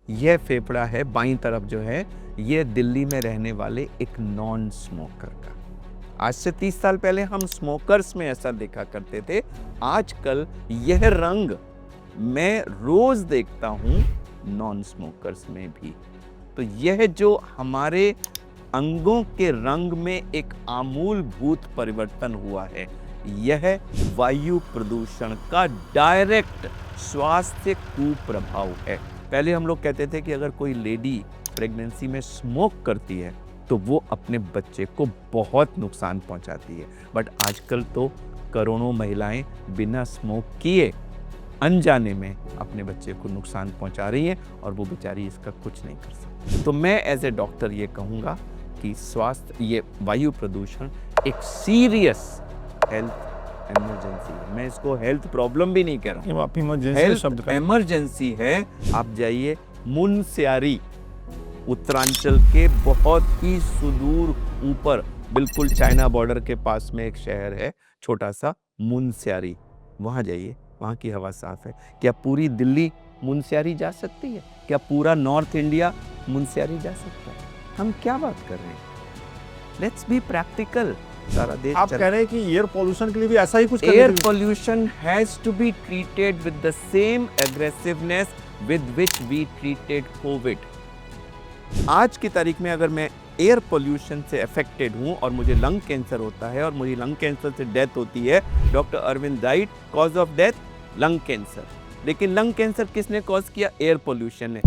यह फेफड़ा है बाईं तरफ जो है, ये दिल्ली में रहने वाले एक नॉन स्मोकर का। आज से 30 साल पहले हम स्मोकर्स में ऐसा देखा करते थे। आजकल यह रंग मैं रोज देखता हूं नॉन स्मोकर्स में भी। तो यह जो हमारे अंगों के रंग में एक आमूलभूत परिवर्तन हुआ है, यह वायु प्रदूषण का डायरेक्ट स्वास्थ्य कुप्रभाव है। पहले हम लोग कहते थे कि अगर कोई लेडी प्रेगनेंसी में स्मोक करती है तो वो अपने बच्चे को बहुत नुकसान पहुंचाती है, बट आजकल तो करोड़ों महिलाएं बिना स्मोक किए अनजाने में अपने बच्चे को नुकसान पहुंचा रही हैं और वो बेचारी इसका कुछ नहीं कर सकती। तो मैं एज ए डॉक्टर ये कहूँगा कि स्वास्थ्य, ये वायु प्रदूषण एक सीरियस हेल्थ इमरजेंसी है। मैं इसको हेल्थ प्रॉब्लम भी नहीं कह रहा हूँ, आप इमरजेंसी हेल्थ शब्द का इमरजेंसी है। आप जाइए मुनस्यारी, उत्तरांचल के बहुत ही सुदूर ऊपर, बिल्कुल चाइना बॉर्डर के पास में एक शहर है छोटा सा मुनस्यारी, वहां जाइए, वहां की हवा साफ है। क्या पूरी दिल्ली मुनस्यारी जा सकती है? क्या पूरा नॉर्थ इंडिया मुनस्यारी जा सकता है? हम क्या बात कर रहे हैं? Let's be practical. सारा देश आप कह रहे हैं कि एयर पोल्यूशन के लिए भी ऐसा ही कुछ करने एयर की- pollution has to be treated with the same aggressiveness with which we treated COVID. आज की तारीख में अगर मैं एयर पोल्यूशन से अफेक्टेड हूं और मुझे लंग कैंसर होता है और मुझे लंग कैंसर से डेथ होती है, doctor Arvind died, cause of death lung cancer. लेकिन लंग कैंसर किसने कॉज किया? एयर पोल्यूशन ने।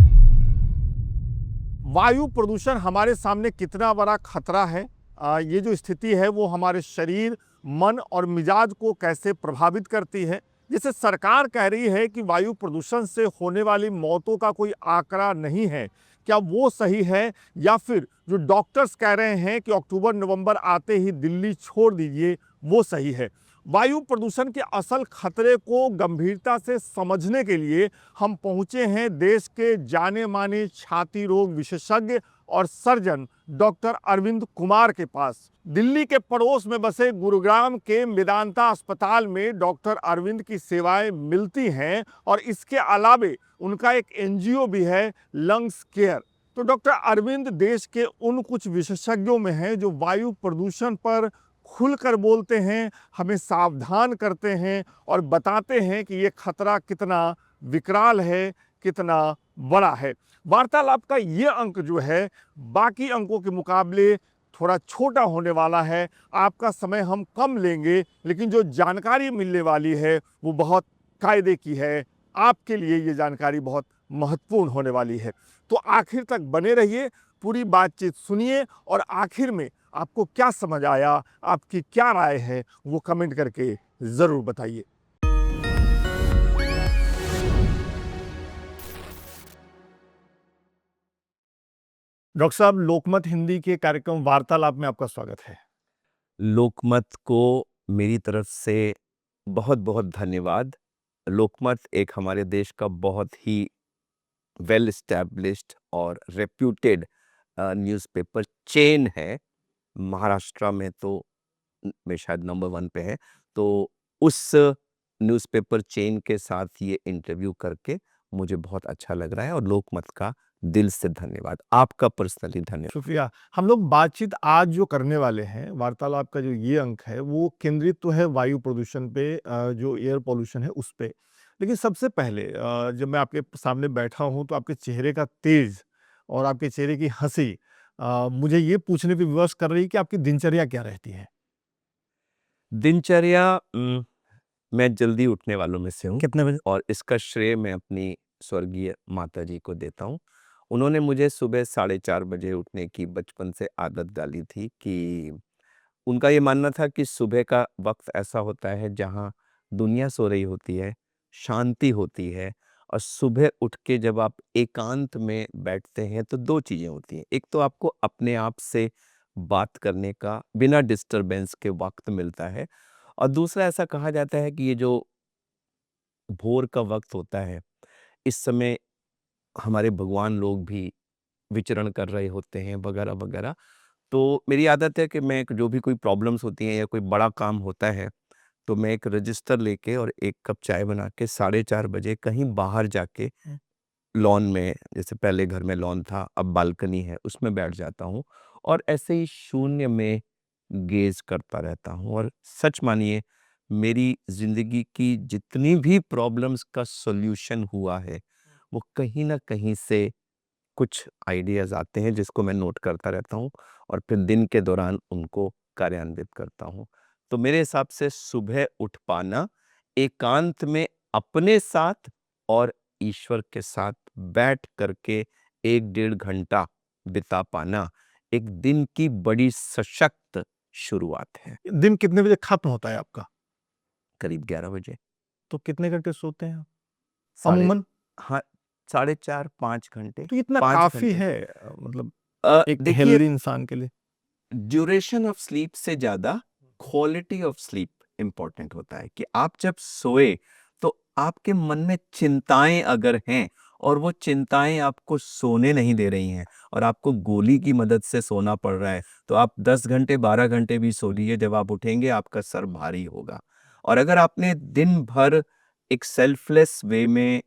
वायु प्रदूषण हमारे सामने कितना बड़ा खतरा है, ये जो स्थिति है वो हमारे शरीर, मन और मिजाज को कैसे प्रभावित करती है। जैसे सरकार कह रही है कि वायु प्रदूषण से होने वाली मौतों का कोई आंकड़ा नहीं है, क्या वो सही है? या फिर जो डॉक्टर्स कह रहे हैं कि अक्टूबर नवंबर आते ही दिल्ली छोड़ दीजिए, वो सही है? वायु प्रदूषण के असल खतरे को गंभीरता से समझने के लिए हम पहुंचे हैं देश के जाने माने छाती रोग विशेषज्ञ और सर्जन डॉक्टर अरविंद कुमार के पास। दिल्ली के पड़ोस में बसे गुरुग्राम के मेदांता अस्पताल में डॉक्टर अरविंद की सेवाएं मिलती हैं और इसके अलावे उनका एक एनजीओ भी है, लंग्स केयर। तो डॉक्टर अरविंद देश के उन कुछ विशेषज्ञों में हैं जो वायु प्रदूषण पर खुलकर बोलते हैं, हमें सावधान करते हैं और बताते हैं कि ये खतरा कितना विकराल है, कितना बड़ा है। वार्तालाप का ये अंक जो है बाकी अंकों के मुकाबले थोड़ा छोटा होने वाला है। आपका समय हम कम लेंगे, लेकिन जो जानकारी मिलने वाली है वो बहुत कायदे की है। आपके लिए ये जानकारी बहुत महत्वपूर्ण होने वाली है। तो आखिर तक बने रहिए, पूरी बातचीत सुनिए और आखिर में आपको क्या समझ आया, आपकी क्या राय है, वो कमेंट करके ज़रूर बताइए। डॉक्टर साहब, लोकमत हिंदी के कार्यक्रम वार्तालाप में आपका स्वागत है। लोकमत को मेरी तरफ से बहुत बहुत धन्यवाद। लोकमत एक हमारे देश का बहुत ही वेल एस्टैब्लिश्ड और रेप्यूटेड न्यूज़पेपर चेन है। महाराष्ट्र में तो में शायद नंबर 1 पे है। तो उस न्यूज़पेपर चेन के साथ ये इंटरव्यू करके मुझे बहुत अच्छा लग रहा है और लोकमत का दिल से धन्यवाद। आपका पर्सनली धन्यवाद। शुक्रिया। हम लोग बातचीत आज जो करने वाले हैं, वार्तालाप का जो ये अंक है, वो केंद्रित तो है वायु प्रदूषण पे, जो एयर पॉल्यूशन है उस पे। लेकिन सबसे पहले जब मैं आपके सामने बैठा हूँ तो आपके चेहरे का तेज और आपके चेहरे की हंसी मुझे ये पूछने पे विवश कर रही है कि आपकी दिनचर्या क्या रहती है? दिनचर्या मैं जल्दी उठने वालों में से हूँ कितने बजे? और इसका श्रेय मैं अपनी स्वर्गीय माताजी को देता हूँ। उन्होंने मुझे सुबह 4:30 बजे उठने की बचपन से आदत डाली थी कि उनका ये मानना था कि सुबह का वक़्त ऐसा होता है जहाँ दुनिया सो रही होती है, शांति होती है और सुबह उठ के जब आप एकांत में बैठते हैं तो 2 चीज़ें होती हैं। एक तो आपको अपने आप से बात करने का बिना डिस्टर्बेंस के वक़्त मिलता है और दूसरा ऐसा कहा जाता है कि ये जो भोर का वक़्त होता है, इस समय हमारे भगवान लोग भी विचरण कर रहे होते हैं वगैरह-वगैरह। तो मेरी आदत है कि मैं जो भी कोई प्रॉब्लम्स होती हैं या कोई बड़ा काम होता है, तो मैं एक रजिस्टर लेके और 1 कप चाय बना के 4:30 बजे कहीं बाहर जाके लॉन में, जैसे पहले घर में लॉन था, अब बालकनी है, उसमें बैठ जाता हूँ और ऐसे ही शून्य में गेज़ करता रहता हूँ। और सच मानिए, मेरी ज़िंदगी की जितनी भी प्रॉब्लम्स का सॉल्यूशन हुआ है, वो कहीं न कहीं से कुछ आइडियाज़ आते हैं जिसको मैं नोट करता रहता हूँ और फिर दिन के दौरान उनको कार्यान्वित करता हूँ। तो मेरे हिसाब से सुबह उठ पाना, एकांत में अपने साथ और ईश्वर के साथ बैठ करके 1 डेढ़ घंटा बिता पाना, एक दिन की बड़ी सशक्त शुरुआत है। दिन कितने बजे खत्म होता है आपका? करीब 11 बजे। तो कितने घंटे सोते हैं आप साढ़े अमूमन? हाँ, साढ़े 4-5 घंटे, तो इतना 5 काफ़ी घंटे। है मतलब एक देखिए, हेल्दी इंसान के लिए? ड्यूरेशन ऑफ स्लीप से ज़्यादा क्वालिटी ऑफ स्लीप इम्पोर्टेंट होता है कि आप जब सोए तो आपके मन में चिंताएं अगर हैं और वो चिंताएं आपको सोने नहीं दे रही हैं और आपको गोली की मदद से सोना पड़ रहा है, तो आप 10 घंटे 12 घंटे भी सो लिए, जब आप उठेंगे आपका सर भारी होगा। और अगर आपने दिन भर एक सेल्फलेस वे में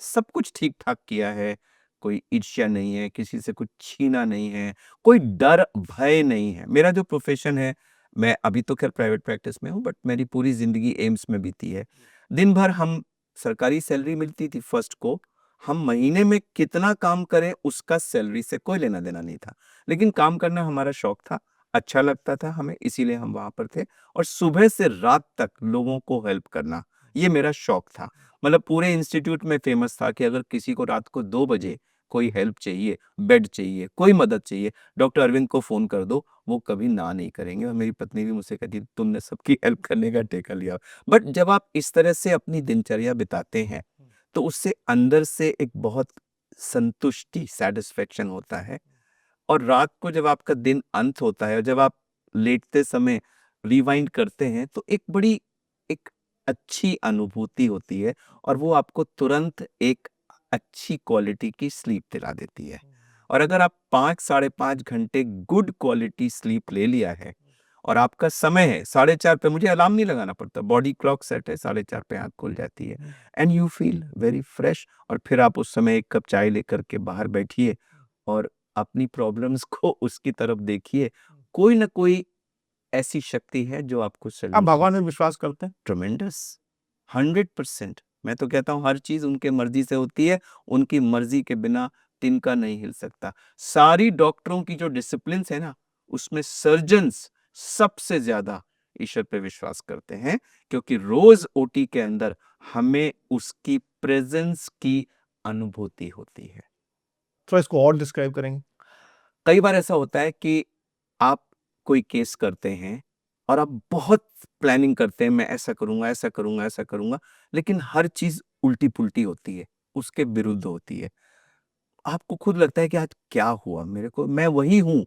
सब कुछ ठीक ठाक किया है, कोई ईर्ष्या नहीं है, किसी से कुछ छीना नहीं है, कोई डर भय नहीं है। मेरा जो प्रोफ़ेशन है, मैं अभी तो ख़ैर प्राइवेट प्रैक्टिस में हूँ, बट मेरी पूरी ज़िंदगी एम्स में बीती है। दिन भर हम सरकारी सैलरी मिलती थी फर्स्ट को, हम महीने में कितना काम करें उसका सैलरी से कोई लेना-देना नहीं था। लेकिन काम करना हमारा शौक था, अच्छा लगता था हमें, इसीलिए हम वहाँ पर थे। और सुबह से रात तक लोगों को हेल्प करना, ये मेरा शौक था। मतलब पूरे इंस्टीट्यूट में फ़ेमस था कि अगर किसी को रात को 2 बजे कोई हेल्प चाहिए, बेड चाहिए, कोई मदद चाहिए, डॉक्टर अरविंद को फ़ोन कर दो, वो कभी ना नहीं करेंगे। और मेरी पत्नी भी मुझसे कहती है, तुमने सबकी हेल्प करने का ठेका लिया। बट जब आप इस तरह से अपनी दिनचर्या बिताते हैं, तो उससे अंदर से एक बहुत संतुष्टि, सैटिस्फैक्शन होता है। और रात को जब आपका दिन अंत होता है और जब आप लेटते समय रिवाइंड करते हैं, तो एक बड़ी एक अच्छी अनुभूति होती है और वो आपको तुरंत एक अच्छी क्वालिटी की स्लीप दिला देती है। और अगर आप 5 साढ़े 5 घंटे गुड क्वालिटी स्लीप ले लिया है और आपका समय है 4:30 पे, मुझे अलार्म नहीं लगाना पड़ता, बॉडी क्लॉक सेट है, 4:30 पे आँख खुल जाती है and you feel very fresh. और फिर आप उस समय 1 कप चाय लेकर के बाहर बैठिए और अपनी प्रॉब्लम्स को उसकी तरफ देखिए। कोई ना कोई ऐसी शक्ति है जो आपको आप सॉल्यूशन भगवान में विश्वास करते हैं? ट्रेमेंडस 100%। मैं तो कहता हूँ हर चीज़ उनके मर्ज़ी से होती है, उनकी मर्ज़ी के बिना तिनका नहीं हिल सकता। सारी डॉक्टरों की जो डिसिप्लिन्स है ना, उसमें सर्जन्स सबसे ज़्यादा ईश्वर पे विश्वास करते हैं, क्योंकि रोज़ ओटी के अंदर हमें उसकी प्रेज़ेंस की अनुभूति होती है। थोड़ा इसको और डिस्क्राइब करेंगे? कई बार ऐसा होता है कि आप कोई केस करते हैं और आप बहुत प्लानिंग करते हैं, मैं ऐसा करूँगा, ऐसा करूँगा, ऐसा करूँगा, लेकिन हर चीज़ उल्टी-पुल्टी होती है, उसके विरुद्ध होती है। आपको खुद लगता है कि आज क्या हुआ मेरे को? मैं वही हूँ,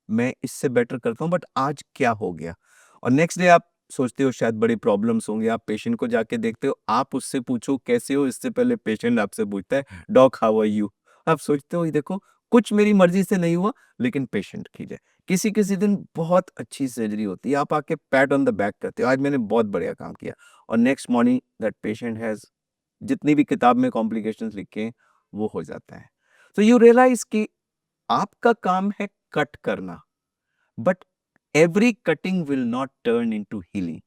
मैं इससे बेटर करता हूँ, बट आज क्या हो गया? और नेक्स्ट डे आप सोचते हो शायद बड़ी प्रॉब्लम्स होंगी, आप पेशेंट को जाके देखते हो, आप उससे पूछो कैसे हो, इससे पहले पेशेंट आपसे पूछता है, डॉक हाउ आर यू? आप सोचते हो ये देखो, कुछ मेरी मर्ज़ी से नहीं हुआ, लेकिन पेशेंट की जय। किसी-किसी दिन बहुत अच्छी सर्जरी होती है, आप आके पैट ऑन द बैक करते हो, आज मैंने बहुत बढ़िया काम किया। और next morning that patient has जितनी भी किताब में कॉम्प्लिकेशंस लिखे हैं, वो हो जाता है। तो यू रियलाइज़ कि आपका काम है कट करना, but every cutting will not turn into healing.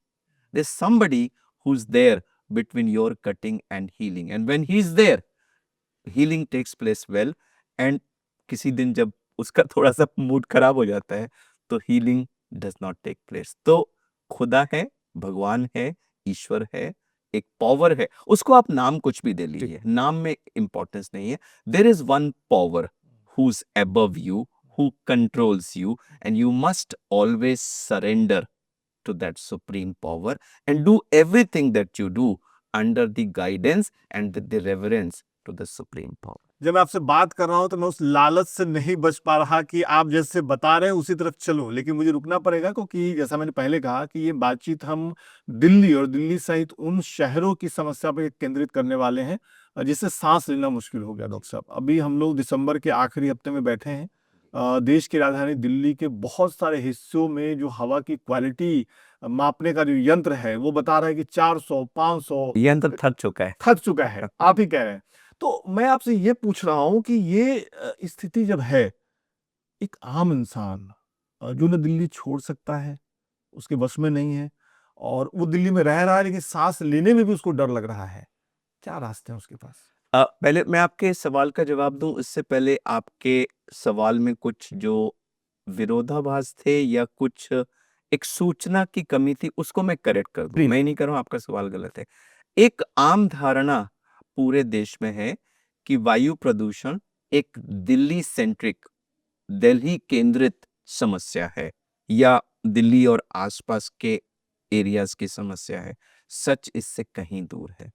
There's somebody who's there between your cutting and healing. And when he's there, healing takes place well. And किसी दिन जब उसका थोड़ा सा मूड खराब हो जाता है, तो healing does not take place. तो खुदा है, भगवान है, ईश्वर है, एक पावर है, उसको आप नाम कुछ भी दे लीजिए, नाम में इंपॉर्टेंस नहीं है। There is one power who's above you, who controls you, and you must always surrender to that supreme power and do everything that you do under the guidance and the reverence to the supreme power. जब मैं आपसे बात कर रहा हूँ तो मैं उस लालच से नहीं बच पा रहा कि आप जैसे बता रहे हैं उसी तरफ चलूं, लेकिन मुझे रुकना पड़ेगा क्योंकि जैसा मैंने पहले कहा कि ये बातचीत हम दिल्ली और दिल्ली सहित उन शहरों की समस्या पर केंद्रित करने वाले हैं जिससे सांस लेना मुश्किल हो गया। डॉक्टर साहब, अभी हम लोग दिसंबर के आखिरी हफ्ते में बैठे हैं। देश की राजधानी दिल्ली के बहुत सारे हिस्सों में जो हवा की क्वालिटी मापने का जो यंत्र है वो बता रहा है कि 400 500 यंत्र थक चुका है। थक चुका है, आप ही कह रहे हैं। तो मैं आपसे ये पूछ रहा हूँ कि ये स्थिति जब है, एक आम इंसान जो ना दिल्ली छोड़ सकता है, उसके बस में नहीं है, और वो दिल्ली में रह रहा है लेकिन सांस लेने में भी उसको डर लग रहा है, क्या रास्ते हैं उसके पास? पहले मैं आपके सवाल का जवाब दूं इससे पहले आपके सवाल में कुछ जो विरोधाभास थे या कुछ एक सूचना की कमी थी उसको मैं करेक्ट कर दूं। प्लीज। मैं नहीं कर रहा हूं, आपका सवाल गलत है। एक आम धारणा पूरे देश में है कि वायु प्रदूषण एक दिल्ली सेंट्रिक, दिल्ली केंद्रित समस्या है या दिल्ली और आसपास के एरियाज की समस्या है। सच इससे कहीं दूर है।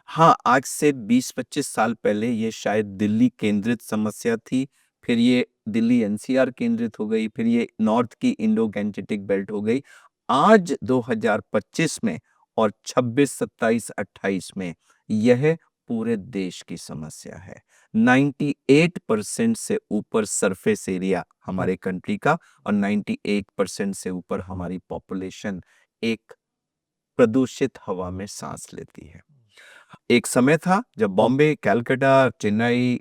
हाँ, आज से 20-25 साल पहले ये शायद दिल्ली केंद्रित समस्या थी, फिर ये दिल्ली एनसीआर केंद्रित हो गई, फिर ये नॉर्थ की इंडो गैंजेटिक बेल्ट हो गई। आज 2025 में और 26, 27, 28 में यह पूरे देश की समस्या है। 98% से ऊपर सरफेस एरिया हमारे कंट्री का और 98% से ऊपर हमारी पॉपुलेशन एक प्रदूषित हवा में सांस लेती है। एक समय था जब बॉम्बे, कलकत्ता, चेन्नई,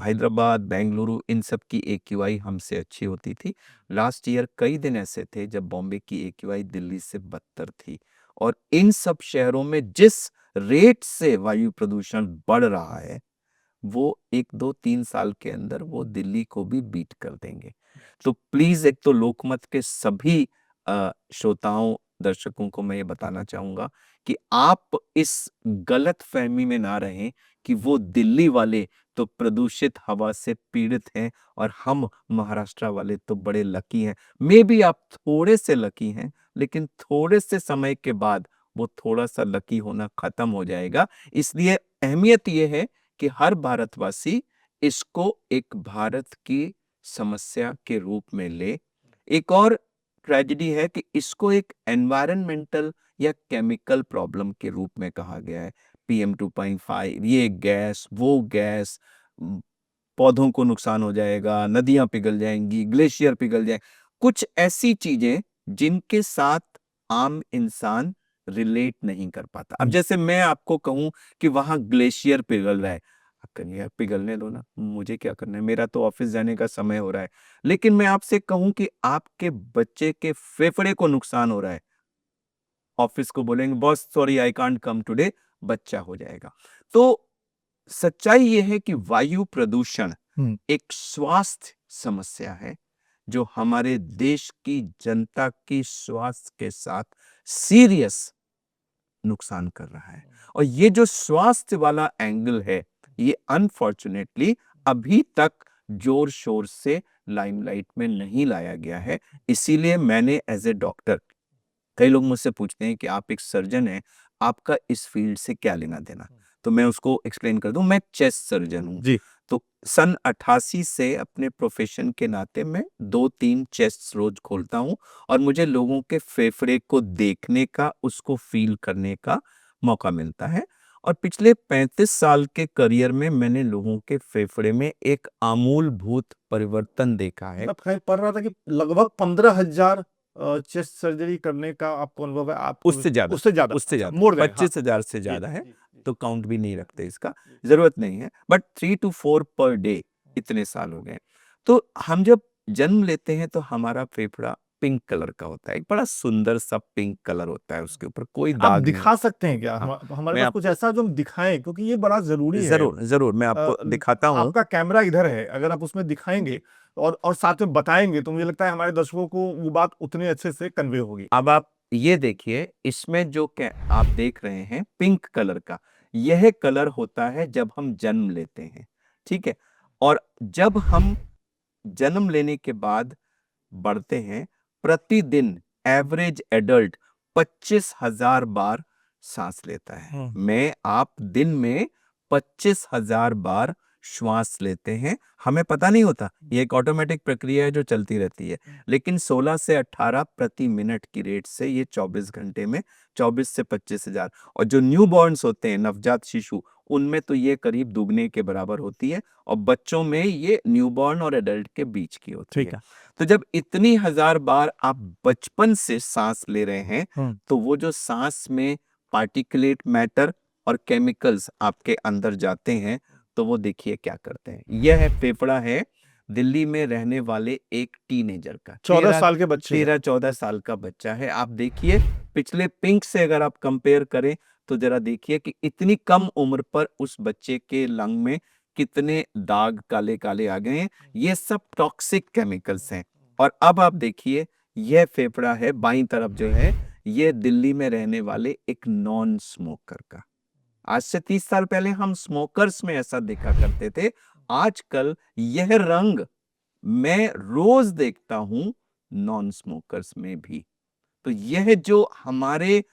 हैदराबाद, बेंगलुरु इन सब की एक्यूआई हमसे अच्छी होती थी। लास्ट ईयर कई दिन ऐसे थे जब बॉम्बे की एक्यूआई दिल्ली से बदतर थी और इन सब शहरों में जिस रेट से वायु प्रदूषण बढ़ रहा है वो 1, 2, 3 साल के अंदर वो दिल्ली को भी बीट कर देंगे। तो प्लीज एक तो लोकमत के सभी श्रोताओं, दर्शकों को मैं ये बताना चाहूंगा कि आप इस गलत फहमी में ना रहें कि वो दिल्ली वाले तो प्रदूषित हवा से पीड़ित हैं और हम महाराष्ट्र वाले तो बड़े लकी हैं। मे बी आप थोड़े से लकी हैं, लेकिन थोड़े से समय के बाद वो थोड़ा सा लकी होना खत्म हो जाएगा। इसलिए अहमियत ये है कि हर भारतवासी इसको एक भारत की समस्या के रूप में ले। एक और ट्रेजेडी है कि इसको एक एनवायरमेंटल या केमिकल प्रॉब्लम के रूप में कहा गया है। PM 2.5, ये गैस, वो गैस, पौधों को नुकसान हो जाएगा, नदियां पिघल जाएंगी, ग्लेशियर पिघल जाए, कुछ ऐसी चीजें जिनके साथ आम इंसान रिलेट नहीं कर पाता। अब जैसे मैं आपको कहूं कि वहां ग्लेशियर पिघल रहा है, करिए पिघलने दो ना, मुझे क्या करना है, मेरा तो ऑफिस जाने का समय हो रहा है। लेकिन मैं आपसे कहूं कि आपके बच्चे के फेफड़े को नुकसान हो रहा है, ऑफिस को बोलेंगे boss sorry I can't come today, बच्चा हो जाएगा। तो सच्चाई यह है कि वायु प्रदूषण एक स्वास्थ्य समस्या है जो हमारे देश की जनता की स्वास्थ्य के साथ सीरियस नुकसान कर रहा है। और ये जो स्वास्थ्य वाला एंगल है ये अनफॉर्चुनेटली अभी तक जोर शोर से लाइमलाइट में नहीं लाया गया है। इसीलिए मैंने एज ए डॉक्टर, कई लोग मुझसे पूछते हैं कि आप एक सर्जन हैं, आपका इस फील्ड से क्या लेना देना, तो मैं उसको एक्सप्लेन कर दूं, मैं चेस्ट सर्जन हूं। जी। तो सन 88 से अपने प्रोफेशन के नाते मैं 2-3 चेस्ट रोज खोलता हूं और मुझे लोगों के फेफड़े को देखने का, उसको फील करने का मौका मिलता है। और पिछले 35 साल के करियर में मैंने लोगों के फेफड़े में एक आमूलभूत परिवर्तन देखा है। मैं कहीं पढ़ रहा था कि लगभग 15,000 चेस्ट सर्जरी करने का आपको अनुभव है। आप उससे ज्यादा, उससे ज्यादा, उससे अच्छा, ज्यादा मोर देन, हाँ। 25,000 से जी, ज्यादा है। जी, जी, तो काउंट भी नहीं रखते, इसका जी। जरूरत नहीं है। बट 3 to 4 पर डे, इतने साल हो गए। तो हम जब जन्म लेते हैं तो हमारा फेफड़ा पिंक कलर का होता है, एक बड़ा सुंदर सा पिंक कलर होता है, उसके ऊपर कोई आप दाग नहीं। दिखा सकते हैं क्या? हाँ, हमारे मैं पास कुछ आपको ऐसा जो हम दिखाएं, क्योंकि ये बड़ा जरूरी है। जरूर जरूर मैं आपको दिखाता हूँ। आपका कैमरा इधर है, अगर आप उसमें दिखाएंगे और साथ में बताएंगे तो मुझे लगता है हमारे दर्शकों को वो बात उतने अच्छे से कन्वे होगी। अब आप ये देखिए, इसमें जो आप देख रहे हैं पिंक कलर का, यह कलर होता है जब हम जन्म लेते हैं, ठीक है। और जब हम जन्म लेने के बाद बढ़ते हैं, प्रतिदिन एवरेज एडल्ट 25,000 बार सांस लेता है। मैं आप दिन में 25,000 बार श्वास लेते हैं, हमें पता नहीं होता, ये एक ऑटोमेटिक प्रक्रिया है जो चलती रहती है। लेकिन 16 से 18 प्रति मिनट की रेट से ये 24 घंटे में 24 से 25,000। और जो न्यू बॉर्न्स होते हैं, नवजात शिशु, उनमें तो ये करीब दुगने के बराबर होती है और बच्चों में ये न्यूबॉर्न और एडल्ट के बीच की होती ठीक है। है। तो जब इतनी 1000 बार आप बचपन से सांस ले रहे हैं तो वो जो सांस में पार्टिकुलेट मैटर और केमिकल्स आपके अंदर जाते हैं तो वो देखिए क्या करते हैं। यह है फेफड़ा है दिल्ली में रहने वाले एक टीनेजर का, 14 साल के बच्चे हैं। 13-14 साल का बच्चा है। आप देखिए पिछले पिंक से अगर आप कंपेयर करें तो जरा देखिए कि इतनी कम उम्र पर उस बच्चे के लंग में कितने दाग काले काले आ गए हैं। ये सब टॉक्सिक केमिकल्स हैं। और अब आप देखिए यह फेफड़ा है बाईं तरफ जो है, ये दिल्ली में रहने वाले एक नॉन स्मोकर का। आज से 30 साल पहले हम स्मोकर्स में ऐसा देखा करते थे, आजकल यह रंग मैं रोज देखता हूं नॉन स्मोकर्स में भी। तो यह जो हमारे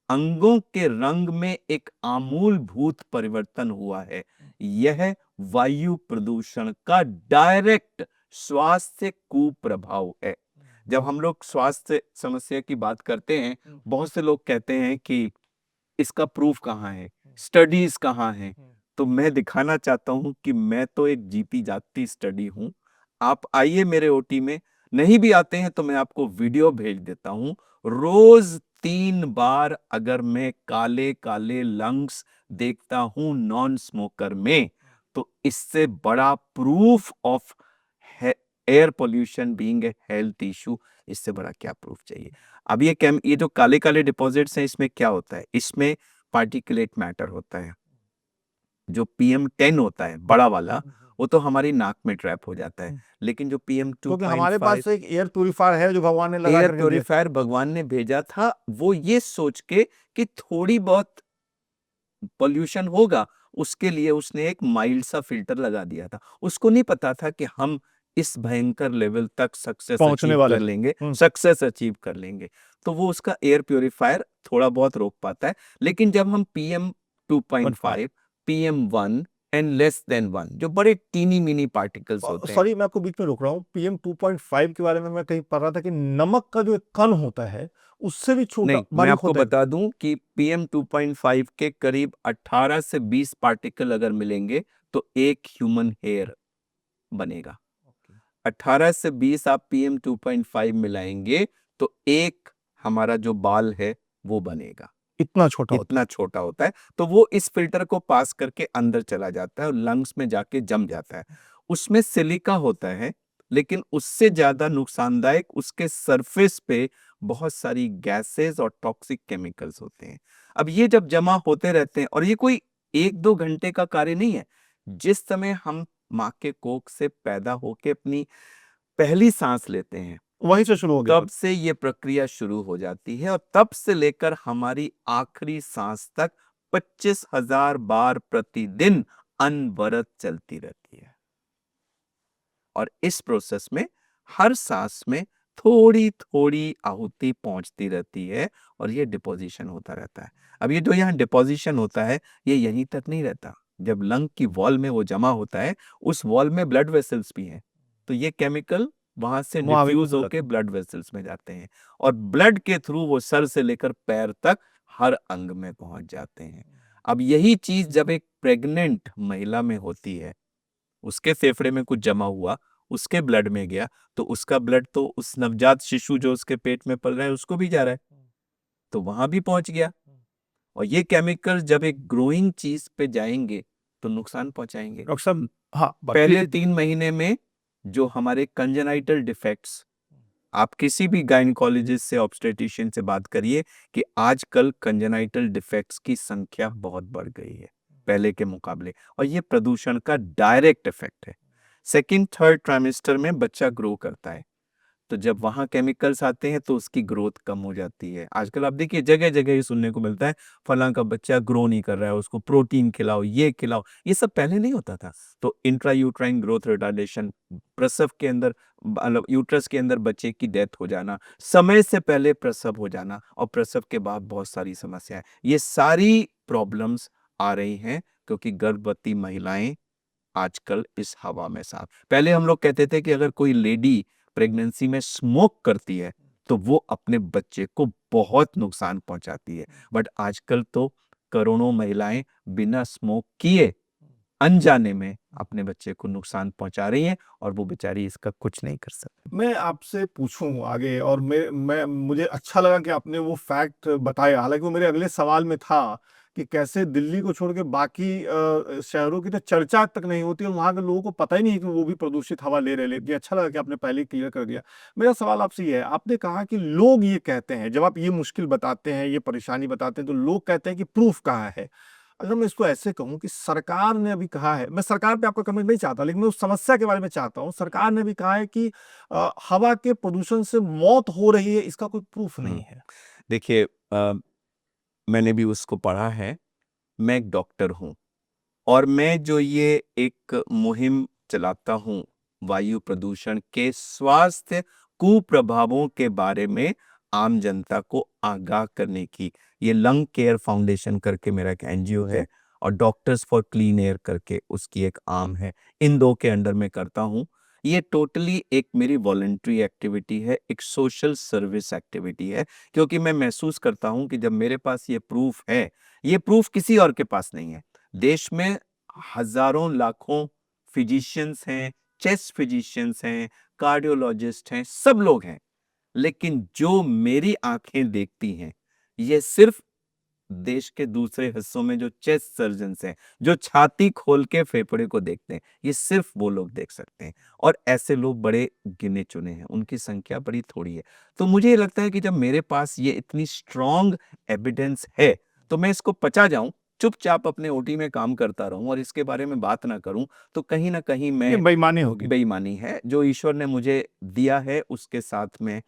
अंगों के रंग में एक आमूलभूत परिवर्तन हुआ है, यह वायु प्रदूषण का डायरेक्ट स्वास्थ्य कुप्रभाव है। जब हम लोग स्वास्थ्य समस्या की बात करते हैं, बहुत से लोग कहते हैं कि इसका प्रूफ कहाँ है, स्टडीज कहाँ हैं। तो मैं दिखाना चाहता हूं कि मैं तो एक जीती जागती स्टडी हूं। आप आइए मेरे ओटी में, नहीं भी आते हैं तो मैं आपको वीडियो भेज देता हूं। रोज 3 बार अगर मैं काले काले लंग्स देखता हूं नॉन स्मोकर में, तो इससे बड़ा proof of air pollution being a health issue, इससे बड़ा क्या प्रूफ चाहिए। अब ये जो काले काले डिपॉजिट्स हैं, इसमें क्या होता है, इसमें पार्टिकुलेट मैटर होता है। जो PM10 होता है बड़ा वाला, वो तो हमारी नाक में ट्रैप हो जाता है, लेकिन जो क्योंकि हमारे PM2.5 पास एक एयर प्यूरिफायर है जो भगवान ने लगा एयर करके दिया। प्योरीफायर भगवान ने भेजा था, वो ये सोच के कि थोड़ी बहुत पोल्यूशन होगा, उसके लिए उसने एक माइल्ड सा फिल्टर लगा दिया था। उसको नहीं पता था कि हम इस भयंकर लेवल तक सक्सेस पहुंचने अचीव वाले कर लेंगे, हैं। सक्सेस अचीव कर लेंगे। तो वो उसका एयर प्योरीफायर थोड़ा बहुत रोक पाता है। लेकिन जब हम PM2.5, PM1 and less than 1, जो बड़े टीनी मिनी पार्टिकल्स होते हैं, सॉरी, मैं आपको बीच में रोक रहा हूँ। PM2.5 के बारे में मैं कहीं पढ़ रहा था कि नमक का जो एक कण होता है उससे भी छोटा नहीं, मैं बारीक आपको होता है। बता दूं कि PM2.5 के करीब 18 से 20 पार्टिकल अगर मिलेंगे तो एक ह्यूमन हेयर बनेगा। 18 से 20 आप PM2.5 मिलाएंगे तो एक हमारा जो बाल है वो बनेगा। इतना छोटा होता इतना छोटा होता है। तो वो इस फिल्टर को पास करके अंदर चला जाता है और लंग्स में जाके जम जाता है। उसमें सिलिका होता है, लेकिन उससे ज्यादा नुकसानदायक उसके सरफेस पे बहुत सारी गैसेस और टॉक्सिक केमिकल्स होते हैं। अब ये जब जमा होते रहते हैं, और ये कोई 1-2 घंटे का कार्य नहीं है। जिस समय हम माँ के कोख से पैदा होके अपनी पहली सांस लेते हैं, है, वहीं से शुरू हो गया। तब से ये प्रक्रिया शुरू हो जाती है और तब से लेकर हमारी आखिरी सांस तक 25,000 बार प्रतिदिन अनवरत चलती रहती है। और इस प्रोसेस में हर सांस में थोड़ी थोड़ी आहुति पहुंचती रहती है और ये डिपोजिशन होता रहता है। अब ये जो यहाँ डिपोजिशन होता है, ये यहीं तक नहीं रहता। जब लंग की वॉल में वो जमा होता है, उस वॉल में ब्लड वेसल्स भी हैं, तो ये केमिकल वहां से वहाँ भी डिफ्यूज होके ब्लड वेसल्स में जाते हैं और ब्लड के थ्रू वो सर से लेकर पैर तक हर अंग में पहुंच जाते हैं। अब यही चीज जब एक प्रेग्नेंट महिला में होती है, उसके फेफड़े में कुछ जमा हुआ, उसके ब्लड में गया, तो उसका ब्लड तो उस नवजात शिशु जो उसके पेट में पल रहा है उसको भी जा रहा है, तो वहां भी पहुंच गया। और ये केमिकल जब एक ग्रोइंग चीज पे जाएंगे तो नुकसान पहुंचाएंगे। डॉक्टर साहब, हाँ, पहले 3 महीने में जो हमारे कंजेनाइटल डिफेक्ट्स, आप किसी भी गायनेकोलॉजिस्ट से, ऑब्स्टेट्रिशियन से बात करिए कि आजकल कंजेनाइटल डिफेक्ट्स की संख्या बहुत बढ़ गई है पहले के मुकाबले, और ये प्रदूषण का डायरेक्ट इफेक्ट है। सेकंड थर्ड ट्राइमेस्टर में बच्चा ग्रो करता है, तो जब वहां केमिकल्स आते हैं तो उसकी ग्रोथ कम हो जाती है। आजकल आप देखिए जगह जगह ये सुनने को मिलता है, फलां का बच्चा ग्रो नहीं कर रहा है, उसको प्रोटीन खिलाओ, ये खिलाओ। ये सब पहले नहीं होता था। तो इंट्रायूट्राइन ग्रोथ रिटार्डेशन, प्रसव के अंदर, मतलब यूट्रस के अंदर बच्चे की डेथ हो जाना, समय से पहले प्रसव हो जाना, और प्रसव के बाद बहुत सारी समस्याएं, ये सारी प्रॉब्लम्स आ रही हैं क्योंकि गर्भवती महिलाएं आजकल इस हवा में सांस। पहले हम लोग कहते थे कि अगर कोई लेडी प्रेगनेंसी में स्मोक करती है तो वो अपने बच्चे को बहुत नुकसान पहुंचाती है, बट आजकल तो करोड़ों महिलाएं बिना स्मोक किए अनजाने में अपने बच्चे को नुकसान पहुंचा रही हैं और वो बेचारी इसका कुछ नहीं कर सकती। मैं आपसे पूछूं आगे, और मुझे अच्छा लगा कि आपने वो फैक्ट बताया, हालांकि वो मेरे अगले सवाल में था कि कैसे दिल्ली को छोड़ के बाकी शहरों की तो चर्चा तक नहीं होती और वहाँ के लोगों को पता ही नहीं कि वो भी प्रदूषित हवा ले रहे, लेकिन अच्छा लगा कि आपने पहले ही क्लियर कर दिया। मेरा सवाल आपसे ये है, आपने कहा कि लोग ये कहते हैं, जब आप ये मुश्किल बताते हैं, ये परेशानी बताते हैं, तो लोग कहते हैं कि प्रूफ कहाँ है। अगर मैं इसको ऐसे कहूं कि सरकार ने अभी कहा है, मैं सरकार पे आपका कमेंट नहीं चाहता, लेकिन मैं उस समस्या के बारे में चाहता हूं। सरकार ने भी कहा है कि हवा के प्रदूषण से मौत हो रही है, इसका कोई प्रूफ नहीं है। देखिए, मैंने भी उसको पढ़ा है। मैं एक डॉक्टर हूँ और मैं जो ये एक मुहिम चलाता हूँ वायु प्रदूषण के स्वास्थ्य कुप्रभावों के बारे में आम जनता को आगाह करने की, ये लंग केयर फाउंडेशन करके मेरा एक एनजीओ है और डॉक्टर्स फॉर क्लीन एयर करके उसकी एक आर्म है। इन दो के अंडर में करता हूँ। ये टोटली एक मेरी वॉलंटरी एक्टिविटी है, एक सोशल सर्विस एक्टिविटी है, क्योंकि मैं महसूस करता हूँ कि जब मेरे पास ये प्रूफ है, ये प्रूफ किसी और के पास नहीं है। देश में हजारों लाखों फिजिशियंस हैं, चेस्ट फिजिशियंस हैं, कार्डियोलॉजिस्ट हैं, सब लोग हैं, लेकिन जो मेरी आंखें देखती हैं, ये सिर्फ देश के दूसरे हिस्सों में जो चेस्ट सर्जन्स हैं, जो छाती खोल के फेफड़े को देखते हैं, ये सिर्फ वो लोग देख सकते हैं और ऐसे लोग बड़े गिने चुने हैं, उनकी संख्या बड़ी थोड़ी है। तो मुझे ये लगता है कि जब मेरे पास ये इतनी स्ट्रॉन्ग एविडेंस है, तो मैं इसको पचा जाऊं, चुपचाप अपने ओटी में काम करता रहूं और इसके बारे में बात ना करूं, तो कहीं ना कहीं ये मैं बेईमानी होगी। बेईमानी है। जो ईश्वर ने मुझे दिया है उसके साथ में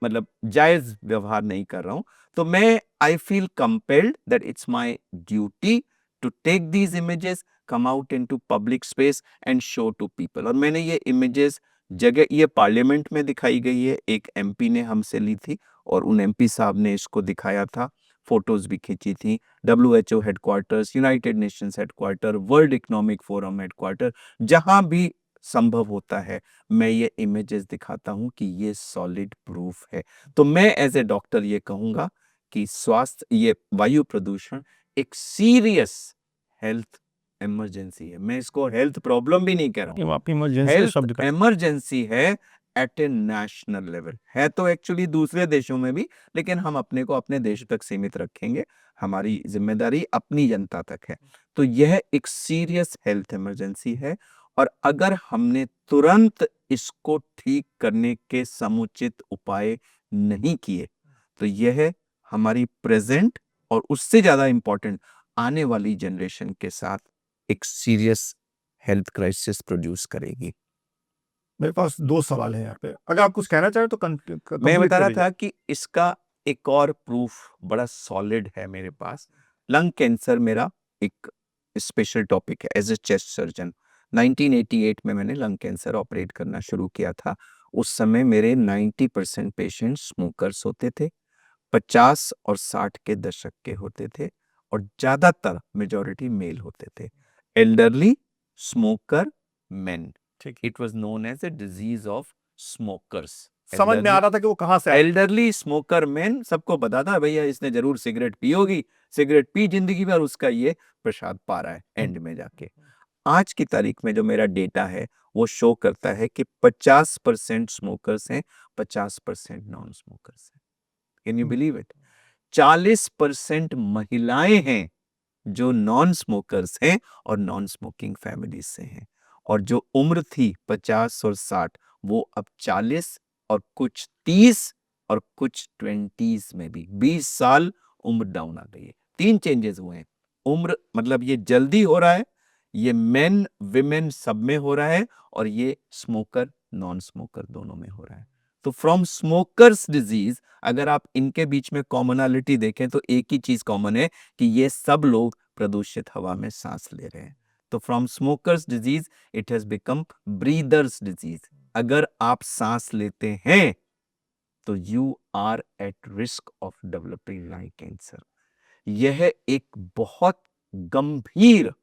मतलब जायज व्यवहार नहीं कर रहा हूं। तो मैं I feel compelled that it's my duty to take these images, come out into public space and show to people. और मैंने ये इमेजेस जगह, ये पार्लियामेंट में दिखाई गई है, एक एमपी ने हमसे ली थी और उन एमपी साहब ने इसको दिखाया था, फोटोज भी खींची थी। WHO headquarters, United Nations headquarter, world economic forum headquarter, जहां भी संभव होता है मैं ये इमेजेस दिखाता हूं कि ये सॉलिड प्रूफ है। तो मैं एज ए डॉक्टर ये कहूंगा कि स्वास्थ्य, ये वायु प्रदूषण एक सीरियस हेल्थ इमरजेंसी है। मैं इसको हेल्थ प्रॉब्लम भी नहीं कह रहा हूं, आप इमरजेंसी हेल्थ शब्द का इमरजेंसी है एट ए नेशनल लेवल। है तो एक्चुअली दूसरे देशों में भी, लेकिन हम अपने को अपने देश तक सीमित रखेंगे, हमारी जिम्मेदारी अपनी जनता तक है। तो यह एक सीरियस हेल्थ इमरजेंसी है और अगर हमने तुरंत इसको ठीक करने के समुचित उपाय नहीं किए, तो यह हमारी प्रेजेंट और उससे ज्यादा इंपॉर्टेंट आने वाली जनरेशन के साथ एक सीरियस हेल्थ क्राइसिस प्रोड्यूस करेगी। मेरे पास 2 सवाल हैं यहाँ पे। अगर आप कुछ कहना चाहें तो मैं कंप्लीट बता रहा करिए। था कि इसका एक और प्रूफ बड़ा सॉलिड है मेरे पास। लंग कैंसर मेरा एक स्पेशल टॉपिक है एज ए चेस्ट सर्जन। 1988 में मैंने लंग कैंसर ऑपरेट करना शुरू किया था। उस समय मेरे 90% पेशेंट स्मोकर्स होते थे, 50 और 60 के दशक के होते थे और ज्यादातर मेजॉरिटी मेल होते थे। एल्डरली स्मोकर मेन, ठीक, it was known as a disease of smokers. समझ में आ रहा था कि वो कहाँ से आया। एल्डरली स्मोकर मैन, सबको पता था भैया इसने जरूर सिगरेट पी होगी, सिगरेट पी जिंदगी भर, उसका ये प्रसाद पा रहा है एंड में जाके। आज की तारीख में जो मेरा डेटा है वो शो करता है कि 50% स्मोकर्स हैं, 50% नॉन स्मोकर्स हैं। Can you believe it? 40% महिलाएं हैं जो नॉन स्मोकर्स हैं और नॉन स्मोकिंग फैमिली से हैं। और जो उम्र थी 50 और 60, वो अब 40 और कुछ 30 और कुछ 20s में भी 20 साल उम्र डाउन आ गई है। 3 चेंजेस हुए हैं। उम्र मतलब ये जल्दी हो रहा है, ये मेन विमेन सब में हो रहा है और ये स्मोकर नॉन स्मोकर दोनों में हो रहा है। तो फ्रॉम स्मोकर्स डिजीज, अगर आप इनके बीच में कॉमनैलिटी देखें तो एक ही चीज कॉमन है कि ये सब लोग प्रदूषित हवा में सांस ले रहे हैं। तो from smokers disease it has become breathers disease. अगर आप सांस लेते हैं तो you are at risk of developing lung cancer. यह एक बहुत गंभीर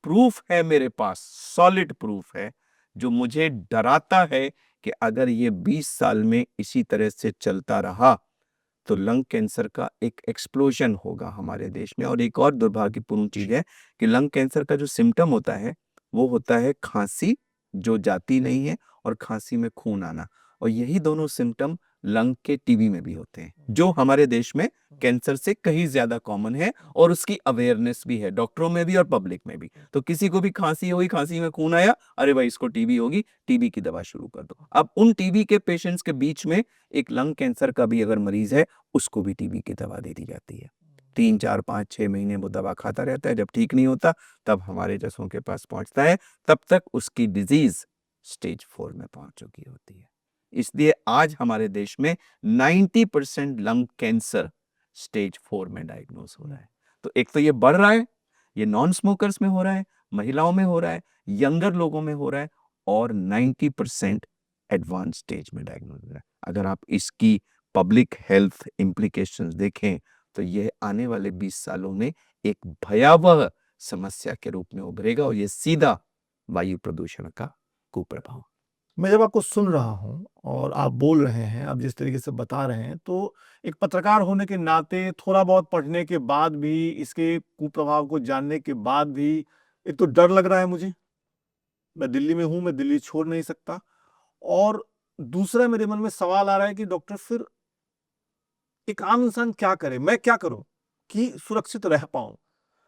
प्रूफ है मेरे पास, सॉलिड प्रूफ है, जो मुझे डराता है कि अगर ये 20 साल में इसी तरह से चलता रहा तो लंग कैंसर का एक एक्सप्लोजन होगा हमारे देश में। और एक और दुर्भाग्यपूर्ण चीज है कि लंग कैंसर का जो सिम्टम होता है वो होता है खांसी जो जाती नहीं है और खांसी में खून आना, और यही दोनों सिम्टम लंग के टीबी में भी होते हैं, जो हमारे देश में कैंसर से कहीं ज्यादा कॉमन है और उसकी अवेयरनेस भी है डॉक्टरों में भी और पब्लिक में भी। तो किसी को भी खांसी हुई, खांसी में खून आया, अरे भाई इसको टीबी होगी, टीबी की दवा शुरू कर दो। अब उन टीबी के पेशेंट्स के बीच में एक लंग कैंसर का भी अगर मरीज है, उसको भी टीबी की दवा दे दी जाती है। 3, 4, 5, 6 महीने वो दवा खाता रहता है, जब ठीक नहीं होता तब हमारे जैसों के पास पहुंचता है, तब तक उसकी डिजीज स्टेज 4 में पहुंच चुकी होती है। इसलिए आज हमारे देश में 90% लंग कैंसर स्टेज 4 में डायग्नोज हो रहा है। तो एक तो ये बढ़ रहा है, ये नॉन स्मोकर्स में हो रहा है, महिलाओं में हो रहा है, यंगर लोगों में हो रहा है, और 90% एडवांस स्टेज में डायग्नोज हो रहा है। अगर आप इसकी पब्लिक हेल्थ इम्प्लीकेशंस देखें तो ये आने वाले 20 सालों में एक भयावह समस्या के रूप में उभरेगा, और ये सीधा वायु प्रदूषण का कुप्रभाव। मैं जब आपको सुन रहा हूँ और आप बोल रहे हैं, आप जिस तरीके से बता रहे हैं, तो एक पत्रकार होने के नाते थोड़ा बहुत पढ़ने के बाद भी, इसके कुप्रभाव को जानने के बाद भी, एक तो डर लग रहा है मुझे। मैं दिल्ली में हूँ, मैं दिल्ली छोड़ नहीं सकता। और दूसरा मेरे मन में सवाल आ रहा है कि डॉक्टर फिर एक आम इंसान क्या करे, मैं क्या करूं कि सुरक्षित रह पाऊं।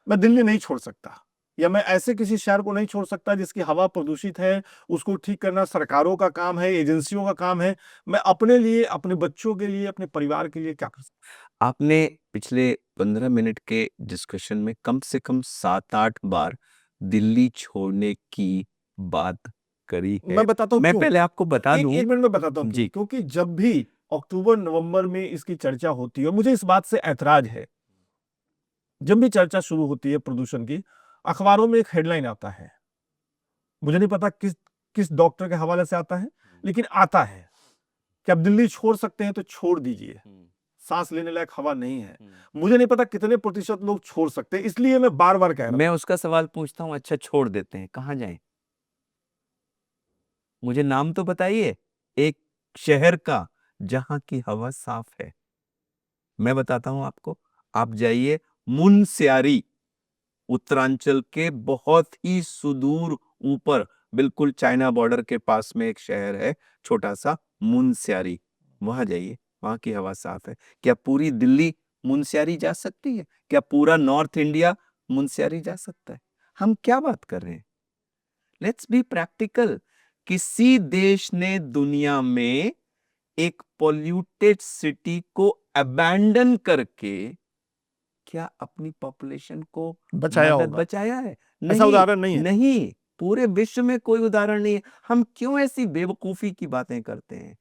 मैं दिल्ली नहीं छोड़ सकता, या मैं ऐसे किसी शहर को नहीं छोड़ सकता जिसकी हवा प्रदूषित है, उसको ठीक करना सरकारों का काम है, एजेंसियों का काम है। मैं अपने लिए, अपने बच्चों के लिए, अपने परिवार के लिए क्या कर सकता? आपने पिछले 15 मिनट के डिस्कशन में कम से कम 7-8 बार दिल्ली छोड़ने की बात करी है। मैं बताता हूँ मैं क्यों। पहले आपको बता दूं। एक मिनट में बताता हूँ क्यों। जी। क्योंकि जब भी अक्टूबर नवंबर में इसकी चर्चा होती है, और मुझे इस बात से ऐतराज है, जब भी चर्चा शुरू होती है प्रदूषण की, अखबारों में एक हेडलाइन आता है, मुझे नहीं पता किस किस डॉक्टर के हवाले से आता है, लेकिन आता है कि आप दिल्ली छोड़ सकते हैं तो छोड़ दीजिए, सांस लेने लायक हवा नहीं है। मुझे नहीं पता कितने प्रतिशत लोग छोड़ सकते हैं, इसलिए मैं बार बार कह रहा हूं। मैं उसका सवाल पूछता हूं, अच्छा छोड़ देते हैं, कहां जाएं? मुझे नाम तो बताइए एक शहर का जहां की हवा साफ है। मैं बताता हूं आपको, आप जाइए मुनस्यारी, उत्तरांचल के बहुत ही सुदूर ऊपर, बिल्कुल चाइना बॉर्डर के पास में एक शहर है छोटा सा, मुनस्यारी। वहां जाइए, वहां की हवा साफ है। क्या पूरी दिल्ली मुनस्यारी जा सकती है? क्या पूरा नॉर्थ इंडिया मुनस्यारी जा सकता है? हम क्या बात कर रहे हैं? Let's be practical. किसी देश ने दुनिया में एक पॉल्यूटेड सिटी को अबैंडन करके क्या अपनी पॉपुलेशन को बचाया मदद होगा, बचाया है? ऐसा नहीं, उदाहरण नहीं है। नहीं, पूरे विश्व में कोई उदाहरण नहीं है। हम क्यों ऐसी बेवकूफी की बातें करते हैं?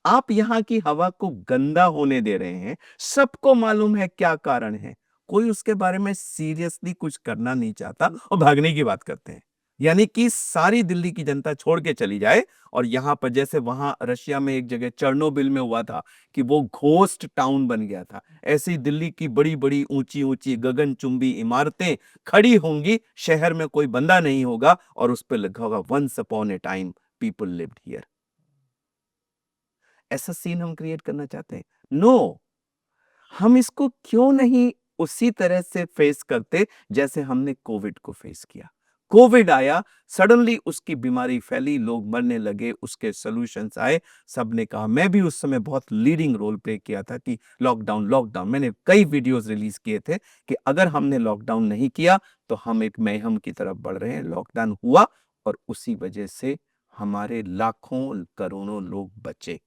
आप यहां की हवा को गंदा होने दे रहे हैं, सबको मालूम है क्या कारण है, कोई उसके बारे में सीरियसली कुछ करना नहीं चाहता और भागने की बात करते हैं। यानी कि सारी दिल्ली की जनता छोड़ के चली जाए, और यहां पर जैसे वहां रशिया में एक जगह चर्नोबिल में हुआ था कि वो घोस्ट टाउन बन गया था, ऐसे ही दिल्ली की बड़ी बड़ी ऊंची ऊंची गगनचुंबी इमारतें खड़ी होंगी, शहर में कोई बंदा नहीं होगा और उस पर लिखा होगा once upon a time people lived here. ऐसा सीन हम क्रिएट करना चाहते हैं? नो। हम इसको क्यों नहीं उसी तरह से फेस करते जैसे हमने कोविड को फेस किया? कोविड आया, सडनली उसकी बीमारी फैली, लोग मरने लगे, उसके सॉल्यूशंस आए, सबने कहा, मैं भी उस समय बहुत लीडिंग रोल प्ले किया था कि लॉकडाउन लॉकडाउन, मैंने कई वीडियोस रिलीज किए थे कि अगर हमने लॉकडाउन नहीं किया तो हम एक मैहम की तरफ बढ़ रहे हैं। लॉकडाउन हुआ और उसी वजह से हमारे लाखों करोड़ों लोग बचे।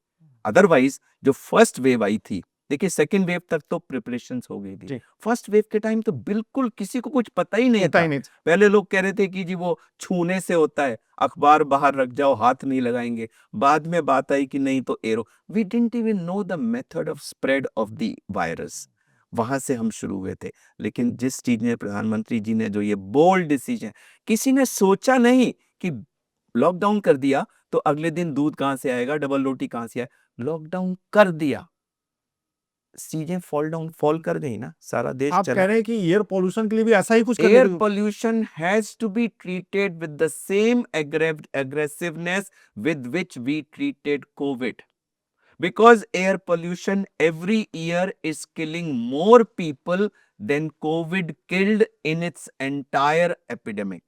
अदरवाइज जो फर्स्ट वेव आई थी, देखिए सेकेंड वेव तक तो प्रिपरेशंस हो गई थी, जी। फर्स्ट वेव के टाइम तो बिल्कुल किसी को कुछ पता ही नहीं पता था। ही नहीं। पहले लोग कह रहे थे कि जी वो छूने से होता है, अखबार बाहर रख जाओ, हाथ नहीं लगाएंगे। बाद में बात आई कि नहीं तो एरो, we didn't even know the method of spread of the virus. वहां से हम शुरू हुए थे। लेकिन जिस चीज ने, प्रधानमंत्री जी ने जो ये बोल्ड डिसीजन, किसी ने सोचा नहीं कि लॉकडाउन कर दिया तो अगले दिन दूध कहां से आएगा, डबल रोटी कहां से आए। लॉकडाउन कर दिया, चीजें फॉल कर गई ना, सारा देश आप चला। कह रहे हैं कि एयर पॉल्यूशन के लिए भी ऐसा ही कुछ करने एयर की। pollution has to be treated with the same aggressiveness with which we treated COVID. Because air pollution every year is killing more people than COVID killed in its entire epidemic.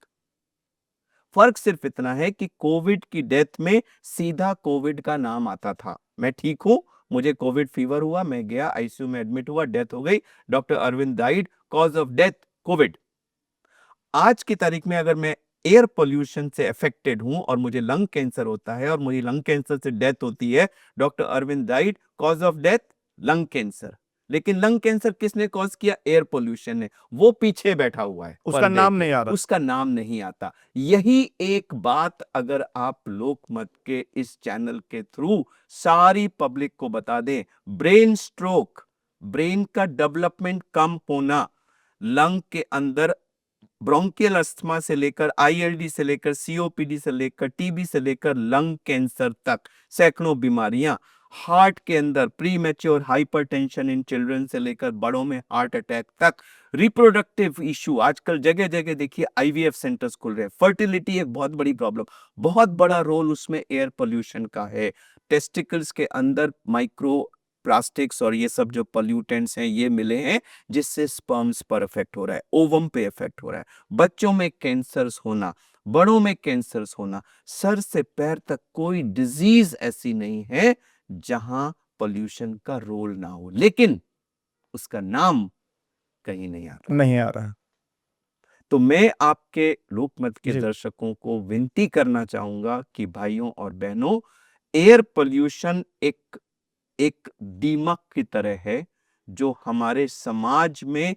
फर्क सिर्फ इतना है कि Covid की death में सीधा Covid का नाम आता था, मैं ठीक हूं, मुझे कोविड फीवर हुआ, मैं गया, आईसीयू में एडमिट हुआ, डेथ हो गई, doctor Arvind died, cause of death Covid. आज की तारीख में अगर मैं एयर पोल्यूशन से अफेक्टेड हूं और मुझे लंग कैंसर होता है और मुझे लंग कैंसर से डेथ होती है, doctor Arvind died, cause of death lung cancer. लेकिन लंग कैंसर किसने कॉज किया? एयर पोल्यूशन ने। वो पीछे बैठा हुआ है, उसका पर्दे नाम के, नहीं आ रहा। उसका नाम नहीं आता। यही एक बात अगर आप लोकमत के इस चैनल के थ्रू सारी पब्लिक को बता दें, ब्रेन स्ट्रोक, ब्रेन का डेवलपमेंट कम होना, लंग के अंदर ब्रोंकियल अस्थमा से लेकर आईएलडी से लेकर सीओपीडी से लेकर टीबी से लेकर लंग कैंसर तक सैकड़ों बीमारियां, हार्ट के अंदर pre mature hypertension in children से लेकर बड़ों में हार्ट अटैक तक, रिप्रोडक्टिव इशू, आजकल जगह जगह देखिए आईवीएफ सेंटर्स खुल रहे हैं, फर्टिलिटी एक बहुत बड़ी प्रॉब्लम, बहुत बड़ा रोल उसमें एयर पोल्यूशन का है। टेस्टिकल्स के अंदर माइक्रो प्लास्टिक्स और ये सब जो पोल्यूटेंट्स हैं ये मिले हैं, जिससे स्पर्म्स पर इफेक्ट हो रहा है, ओवम पे इफेक्ट हो रहा है, बच्चों में कैंसर्स होना, बड़ों में कैंसर्स होना, सर से पैर तक कोई डिजीज ऐसी नहीं है जहां पोल्यूशन का रोल ना हो, लेकिन उसका नाम कहीं नहीं आता। नहीं आ रहा। तो मैं आपके लोकमत के जी। दर्शकों को विनती करना चाहूंगा कि भाइयों और बहनों, एयर पोल्यूशन एक एक दीमक की तरह है जो हमारे समाज में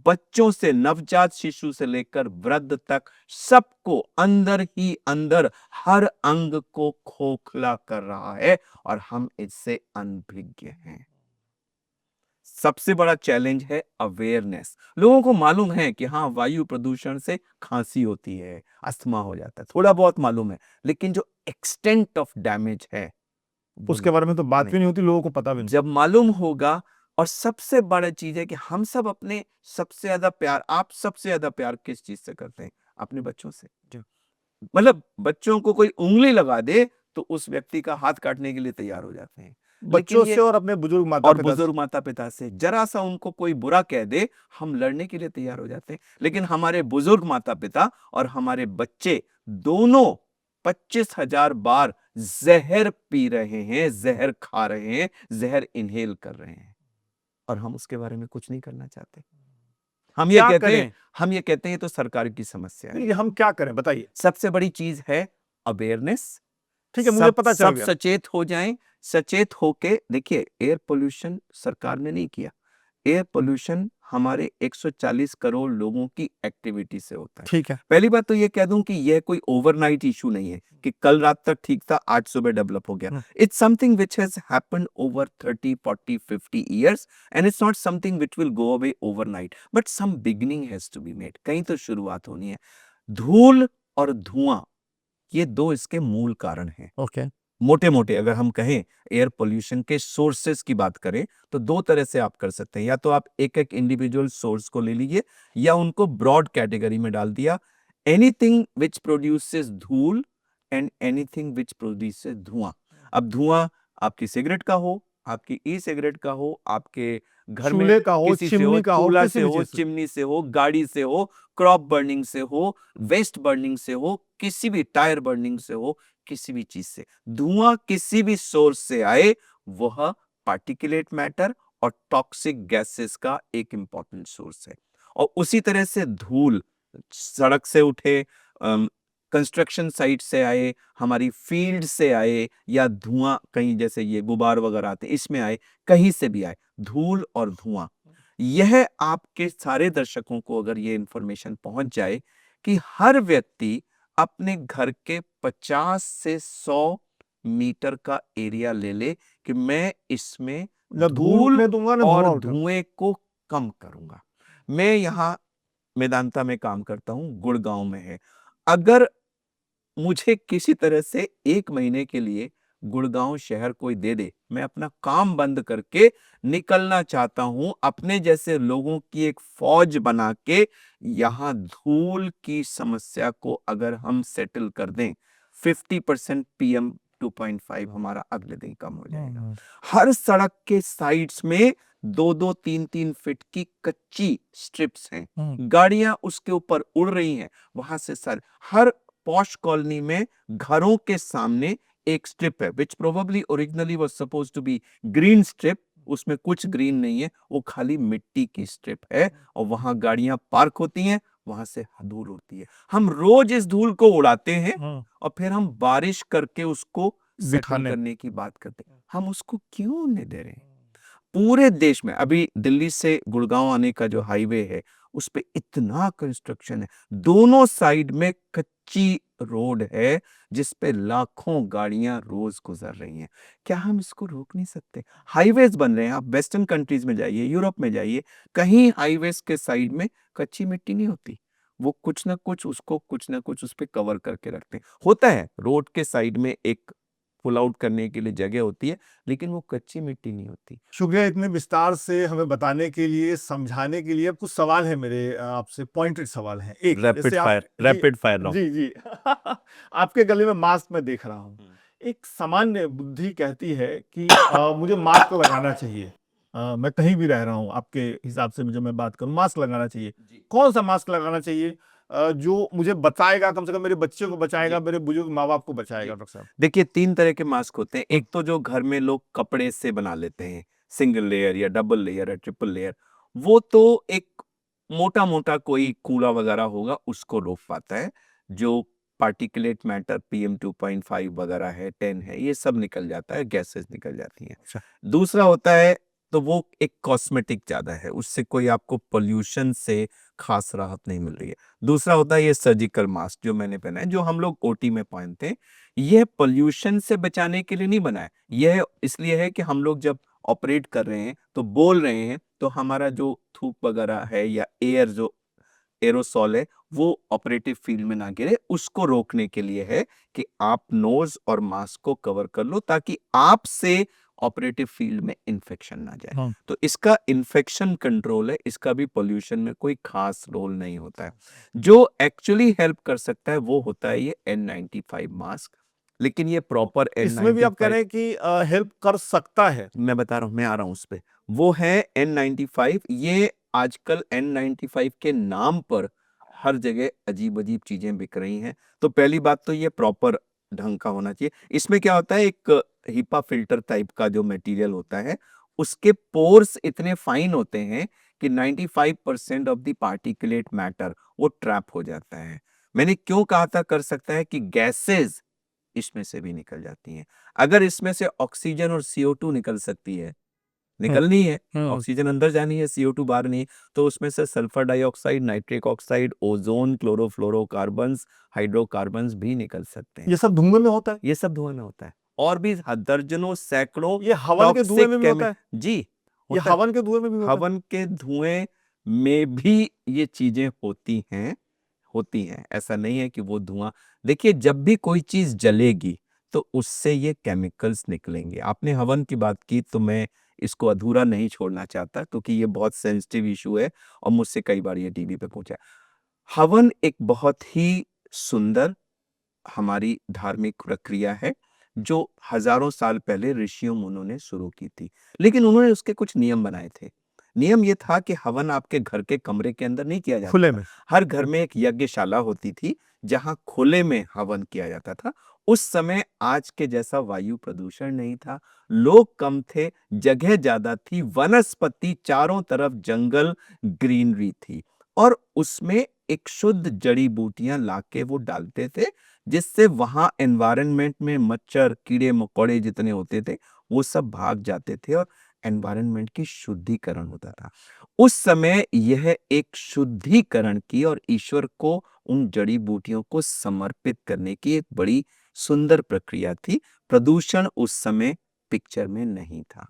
बच्चों से, नवजात शिशु से लेकर वृद्ध तक सबको अंदर ही अंदर हर अंग को खोखला कर रहा है और हम इससे अनभिज्ञ हैं। सबसे बड़ा चैलेंज है अवेयरनेस। लोगों को मालूम है कि हाँ, वायु प्रदूषण से खांसी होती है, अस्थमा हो जाता है, थोड़ा बहुत मालूम है, लेकिन जो एक्सटेंट ऑफ डैमेज है वो उसके बारे में तो बात नहीं। भी नहीं होती, लोगों को पता भी नहीं। जब मालूम होगा, और सबसे बड़ा चीज है कि हम सब अपने सबसे ज्यादा प्यार, आप सबसे ज्यादा प्यार किस चीज से करते हैं? अपने बच्चों से। मतलब बच्चों को कोई उंगली लगा दे तो उस व्यक्ति का हाथ काटने के लिए तैयार हो जाते हैं। बच्चों से और अपने बुजुर्ग माता और पिता बुजुर्ग माता पिता से जरा सा उनको कोई बुरा कह दे, हम लड़ने के लिए तैयार हो जाते हैं। लेकिन हमारे बुजुर्ग माता पिता और हमारे बच्चे दोनों 25,000 बार जहर पी रहे हैं, जहर खा रहे हैं, जहर इनहेल कर रहे हैं, और हम उसके बारे में कुछ नहीं करना चाहते। हम ये क्या कहते हैं, करें? हम ये कहते हैं तो सरकार की समस्या है। ये हम क्या करें बताइए। सबसे बड़ी चीज है अवेयरनेस। ठीक है, मुझे पता चल सब गया। सचेत हो जाएं। सचेत होके देखिए, एयर पोल्यूशन सरकार ने नहीं किया, एयर पोल्यूशन हमारे 140 करोड़ लोगों की एक्टिविटी से होता है। ठीक है। पहली बात तो ये कह दूं कि यह कोई ओवरनाइट इशू नहीं है कि कल रात तक ठीक था, आज सुबह डेवलप हो गया। It's something which has happened over 30, 40, 50 years, and it's not something which will go away overnight, but some beginning has to be made. कहीं तो शुरुआत होनी है। धूल और धुआं, ये दो इसके मूल कारण हैं। ओके। मोटे मोटे अगर हम कहें एयर पोल्यूशन के सोर्सेस की बात करें तो दो तरह से आप कर सकते हैं। या तो आप एक एक इंडिविजुअल सोर्स को ले लीजिए, या उनको ब्रॉड कैटेगरी में डाल दिया। एनीथिंग विच प्रोड्यूसेस धूल एंड एनीथिंग विच प्रोड्यूसेस धुआं। अब धुआं आपकी सिगरेट का हो, आपकी ई सिगरेट का हो, आपके घर में चूल्हे का हो, किसी से हो, चिमनी का हो, चूल्हा किसी से भी हो, चीज से। चिमनी से हो, गाड़ी से हो, क्रॉप बर्निंग से हो, वेस्ट बर्निंग से हो, किसी भी टायर बर्निंग से हो, किसी भी चीज से धुआं किसी भी सोर्स से आए, वह पार्टिकुलेट मैटर और टॉक्सिक गैसेस का एक इंपॉर्टेंट सोर्स है। और उसी तरह से धूल सड़क से उठे, कंस्ट्रक्शन साइट से आए, हमारी फील्ड से आए, या धुआं कहीं जैसे ये गुबार वगैरह आते हैं इसमें आए, कहीं से भी आए, धूल और धुआं, यह आपके सारे दर्शकों को अगर ये इंफॉर्मेशन पहुंच जाए कि हर व्यक्ति अपने घर के 50 से 100 मीटर का एरिया ले ले कि मैं इसमें न धूल धूल उठने दूंगा, न धुआं और उठने। धुएं को कम करूंगा। मैं यहाँ मेदांता में काम करता हूं, गुड़गांव में है। अगर मुझे किसी तरह से 1 महीने के लिए गुड़गांव शहर कोई दे दे, मैं अपना काम बंद करके निकलना चाहता हूं, अपने जैसे लोगों की एक फौज बना के। यहां धूल की समस्या को अगर हम सेटल कर दें, 50% PM 2.5 हमारा अगले दिन कम हो जाएगा। हर सड़क के साइड्स में 2-2, 3-3 फीट की कच्ची स्ट्रिप्स हैं, गाड़ियां उसके ऊपर उड़ रही हैं, वहां से सर हर पॉश कॉलोनी में घरों के सामने एक स्ट्रिप है which probably originally was suppose to be green strip, उसमें कुछ ग्रीन नहीं है, वो खाली मिट्टी की स्ट्रिप है और वहां गाड़ियां पार्क होती हैं, वहां से धूल उड़ती है। हम रोज इस धूल को उड़ाते हैं और फिर हम बारिश करके उसको सेटल बिठाने करने की बात करते हैं। हम उसको क्यों नहीं दे रहे हैं? पूरे देश में अभी दिल्ली से गुड़गांव आने का जो हाईवे है उस पे इतना कंस्ट्रक्शन है, दोनों साइड में कच्ची रोड है जिस पे लाखों गाड़ियां रोज गुजर रही हैं। क्या हम इसको रोक नहीं सकते? हाईवेज बन रहे हैं, आप वेस्टर्न कंट्रीज में जाइए, यूरोप में जाइए, कहीं हाईवेज के साइड में कच्ची मिट्टी नहीं होती। वो कुछ ना कुछ उसको कुछ ना कुछ उस पे कवर करके रखते हैं। होता है रोड के साइड में एक पुल आउट करने के लिए जगह होती है, लेकिन वो कच्ची मिट्टी नहीं होती। शुक्रिया इतने विस्तार से हमें बताने के लिए, समझाने के लिए। अब कुछ सवाल है मेरे आपसे, पॉइंटेड सवाल हैं। एक रैपिड जैसे आप फायर, रैपिड फायर राउंड। जी जी आपके गले में मास्क मैं देख रहा हूँ। एक सामान्य बुद्धि कहती है कि मुझे मास्क लगाना चाहिए। मैं कहीं भी रह रहा हूँ, आपके हिसाब से मुझे, मैं बात करूँ, मास्क लगाना चाहिए। कौन सा मास्क लगाना चाहिए जो मुझे बचाएगा, कम से कम मेरे बच्चे को बचाएगा, मेरे बुजुर्ग माँ बाप को बचाएगा? डॉक्टर साहब, देखिए 3 तरह के मास्क होते हैं। एक तो जो घर में लोग कपड़े से बना लेते हैं, सिंगल लेयर या डबल लेयर या ट्रिपल लेयर, वो तो एक मोटा-मोटा कोई कूड़ा वगैरह होगा उसको रोक पाता है। जो पार्टिकुलेट मैटर पीएम 2.5 वगैरह है, 10 है, ये सब निकल जाता है, गैसेस निकल जाती हैं। अच्छा। दूसरा होता है तो वो एक कॉस्मेटिक ज़्यादा है, उससे कोई आपको पॉल्यूशन से खास राहत नहीं मिल रही है। दूसरा होता है ये सर्जिकल मास्क जो मैंने पहना है, जो हम लोग ओटी में पहनते हैं। ये पॉल्यूशन से बचाने के लिए नहीं बना है, यह इसलिए है कि हम लोग जब ऑपरेट कर रहे हैं तो बोल रहे हैं तो हमारा जो थूक वगैरह है या एयर जो एरोसॉल है वो ऑपरेटिव फील्ड में ना गिरे, उसको रोकने के लिए है कि आप नोज और मास्क को कवर कर लो ताकि आपसे ऑपरेटिव फील्ड में इन्फेक्शन ना जाए। हाँ। तो इसका इन्फेक्शन कंट्रोल है, इसका भी पोल्यूशन में कोई खास रोल नहीं होता है। जो एक्चुअली हेल्प कर सकता है वो होता है ये N95 मास्क, लेकिन ये प्रॉपर इसमें भी आप कह N95 रहे हैं कि हेल्प कर सकता है। मैं बता रहा हूं, मैं आ रहा हूं उस पे। वो है N95। ये आजकल N95 के नाम पर हर जगह अजीब-अजीब चीजें बिक रही हैं। तो पहली बात तो ये प्रॉपर ढंग का होना चाहिए। इसमें क्या होता है, एक HEPA फिल्टर टाइप का जो मटेरियल होता है, उसके पोर्स इतने फाइन होते हैं कि 95% ऑफ द पार्टिकुलेट मैटर वो ट्रैप हो जाता है। मैंने क्यों कहा था कर सकता है कि गैसेस इसमें से भी निकल जाती हैं। अगर इसमें से ऑक्सीजन और CO2 निकल सकती है, निकलनी है, ऑक्सीजन अंदर जानी है, CO2 बाहर नहीं, तो उसमें से sulphur dioxide, nitric oxide, ozone, chlorofluorocarbons, hydrocarbons भी निकल सकते हैं। ये सब धुएं में होता है? ये सब धुएं में होता है और भी दर्जनों सैकड़ों ये हवन के धुएं टॉक्सिक में भी होता है? जी ये होता है। हवन के धुएं में भी होता है? हवन के धुएं में भी ये चीजें होती हैं। ऐसा नहीं है कि वो धुआं, देखिए जब भी कोई चीज जलेगी तो उससे ये केमिकल्स निकलेंगे। आपने हवन की बात की तो मैं इसको अधूरा नहीं छोड़ना चाहता क्योंकि ये बहुत सेंसिटिव इशू है और मुझसे कई बार ये टीवी पे पूछा है। हवन एक बहुत ही सुंदर हमारी धार्मिक प्रक्रिया है जो हजारों साल पहले ऋषियों मुनों ने शुरू की थी, लेकिन उन्होंने उसके कुछ नियम बनाए थे। नियम ये था कि हवन आपके घर के कमरे के अंदर नहीं किया जाता खुले था। में? हर घर में एक यज्ञशाला होती थी जहां खुले में हवन किया जाता था। उस समय आज के जैसा वायु प्रदूषण नहीं था, लोग कम थे, जगह ज्यादा थी, वनस्पति चारों तरफ, जंगल, ग्रीनरी थी और उसमें एक शुद्ध जड़ी बूटियां लाके वो डालते थे जिससे वहां एनवायरनमेंट में मच्छर, कीड़े मकोड़े जितने होते थे वो सब भाग जाते थे और एनवायरनमेंट की शुद्धिकरण होता था। उस समय यह एक शुद्धिकरण की और ईश्वर को उन जड़ी बूटियों को समर्पित करने की एक बड़ी सुंदर प्रक्रिया थी। प्रदूषण उस समय पिक्चर में नहीं था।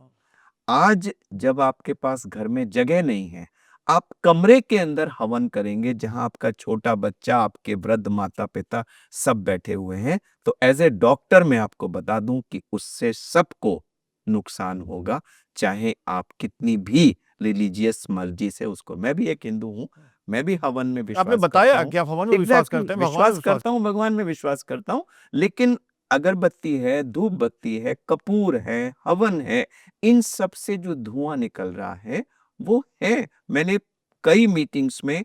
आज जब आपके पास घर में जगह नहीं है, आप कमरे के अंदर हवन करेंगे जहां आपका छोटा बच्चा, आपके वृद्ध माता पिता सब बैठे हुए हैं, तो एज ए डॉक्टर मैं आपको बता दूं कि उससे सबको नुकसान होगा, चाहे आप कितनी भी रिलीजियस मर्जी से उसको। मैं भी एक हिंदू हूं, मैं भी हवन में आपने विश्वास बताया करता हूं। कि आप हवन में विश्वास करते हैं, भगवान में विश्वास विश्वास करता हूं, भगवान में विश्वास करता हूं, लेकिन अगरबत्ती है, धूप बत्ती है, कपूर है, हवन है, इन सब से जो धुआं निकल रहा है वो है। मैंने कई मीटिंग्स में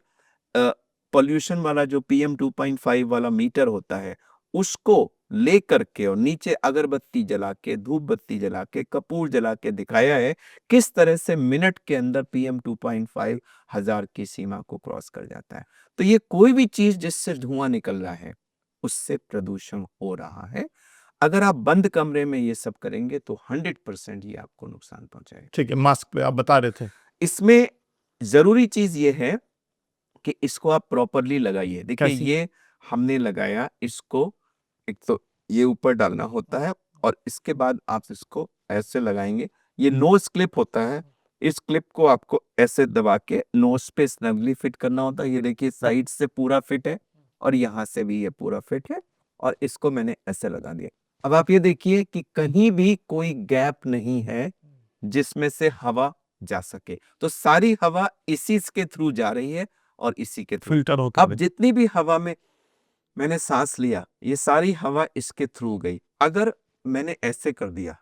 पोल्यूशन वाला जो PM 2.5 वाला मीटर होता है उसको लेकर के और नीचे अगरबत्ती जला के, धूप बत्ती जला के, कपूर जला के दिखाया है किस तरह से मिनट के अंदर PM 2.5 हजार की सीमा को क्रॉस कर जाता है। तो ये कोई भी चीज जिससे धुआं निकल रहा है उससे प्रदूषण हो रहा है। अगर आप बंद कमरे में ये सब करेंगे तो 100% ये आपको नुकसान पहुंचाएगा। ठीक है, मास्क पे आप बता रहे थे। इसमें जरूरी चीज ये है कि इसको आप प्रॉपरली लगाइए। देखिए कैसी? ये हमने लगाया, इसको एक तो ये ऊपर डालना होता है और इसके बाद आप इसको ऐसे लगाएंगे। ये नोज क्लिप होता है, इस क्लिप को आपको ऐसे दबा के नोज पे स्नगली फिट करना होता है। ये देखिए साइड से पूरा फिट है और यहाँ से भी ये पूरा फिट है और इसको मैंने ऐसे लगा दिया। अब आप ये देखिए कि कहीं भी कोई गैप नहीं है जिसमें से हवा जा सके, तो सारी हवा इसी के थ्रू जा रही है और इसी के थ्रू। फिल्टर होकर अब जितनी भी हवा में मैंने सांस लिया, ये सारी हवा इसके थ्रू गई। अगर मैंने ऐसे कर दिया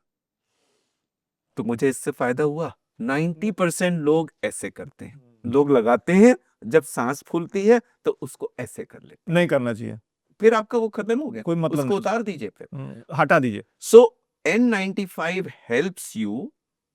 तो मुझे इससे फायदा हुआ? 90% लोग ऐसे करते हैं। लोग लगाते हैं, जब सांस फूलती है तो उसको ऐसे कर लेते हैं। नहीं करना चाहिए, फिर आपका वो खत्म हो गया, कोई मतलब उसको नहीं। उतार दीजिए फिर। हटा दीजिए। So N95 helps you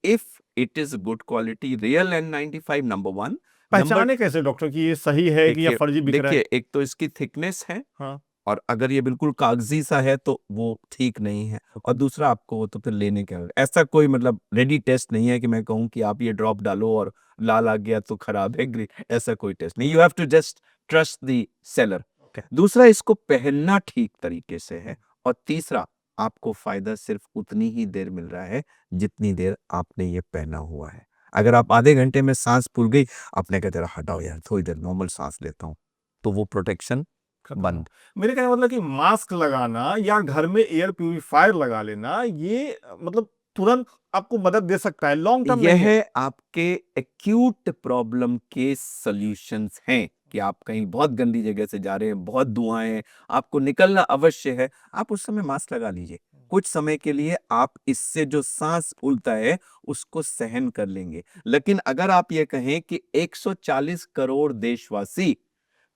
if it is good quality, real N95 number one. पहचाने कैसे डॉक्टर कि ये सही है कि या फर्जी बिक रहा है? देखिए एक तो इसकी थिकनेस है, हाँ। और अगर ये बिल्कुल कागजी सा है तो वो ठीक नहीं है। और दूसरा आपको तो फिर लेने का ऐसा कोई मतलब रेडी टेस्ट नहीं है कि मैं कहूँ कि आप ये ड्रॉप डालो और लाल आ गया तो खराब है, ऐसा कोई टेस्ट नहीं। You have to just trust the seller. दूसरा इसको पहनना ठीक तरीके से है, और तीसरा आपको फायदा सिर्फ उतनी ही देर मिल रहा है जितनी देर आपने ये पहना हुआ है। अगर आप आधे घंटे में सांस फूल गई, आपने कहा जरा हटाओ यार थोड़ी देर नॉर्मल सांस लेता हूँ, तो वो प्रोटेक्शन बंद। मेरे कहने का मतलब कि मास्क लगाना या घर में एयर प्यूरिफायर लगा लेना, ये मतलब तुरंत आपको मदद दे सकता है, लॉन्ग टर्म नहीं है। यह आपके एक्यूट प्रॉब्लम के सॉल्यूशंस हैं कि आप कहीं बहुत गंदी जगह से जा रहे हैं, बहुत धुआं है, आपको निकलना अवश्य है, आप उस समय मास्क लगा लीजिए। कुछ समय के लिए आप इससे जो सांस फूलता है उसको सहन कर लेंगे। लेकिन अगर आप ये कहें कि 140 करोड़ देशवासी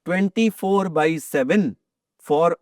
24/7 फॉर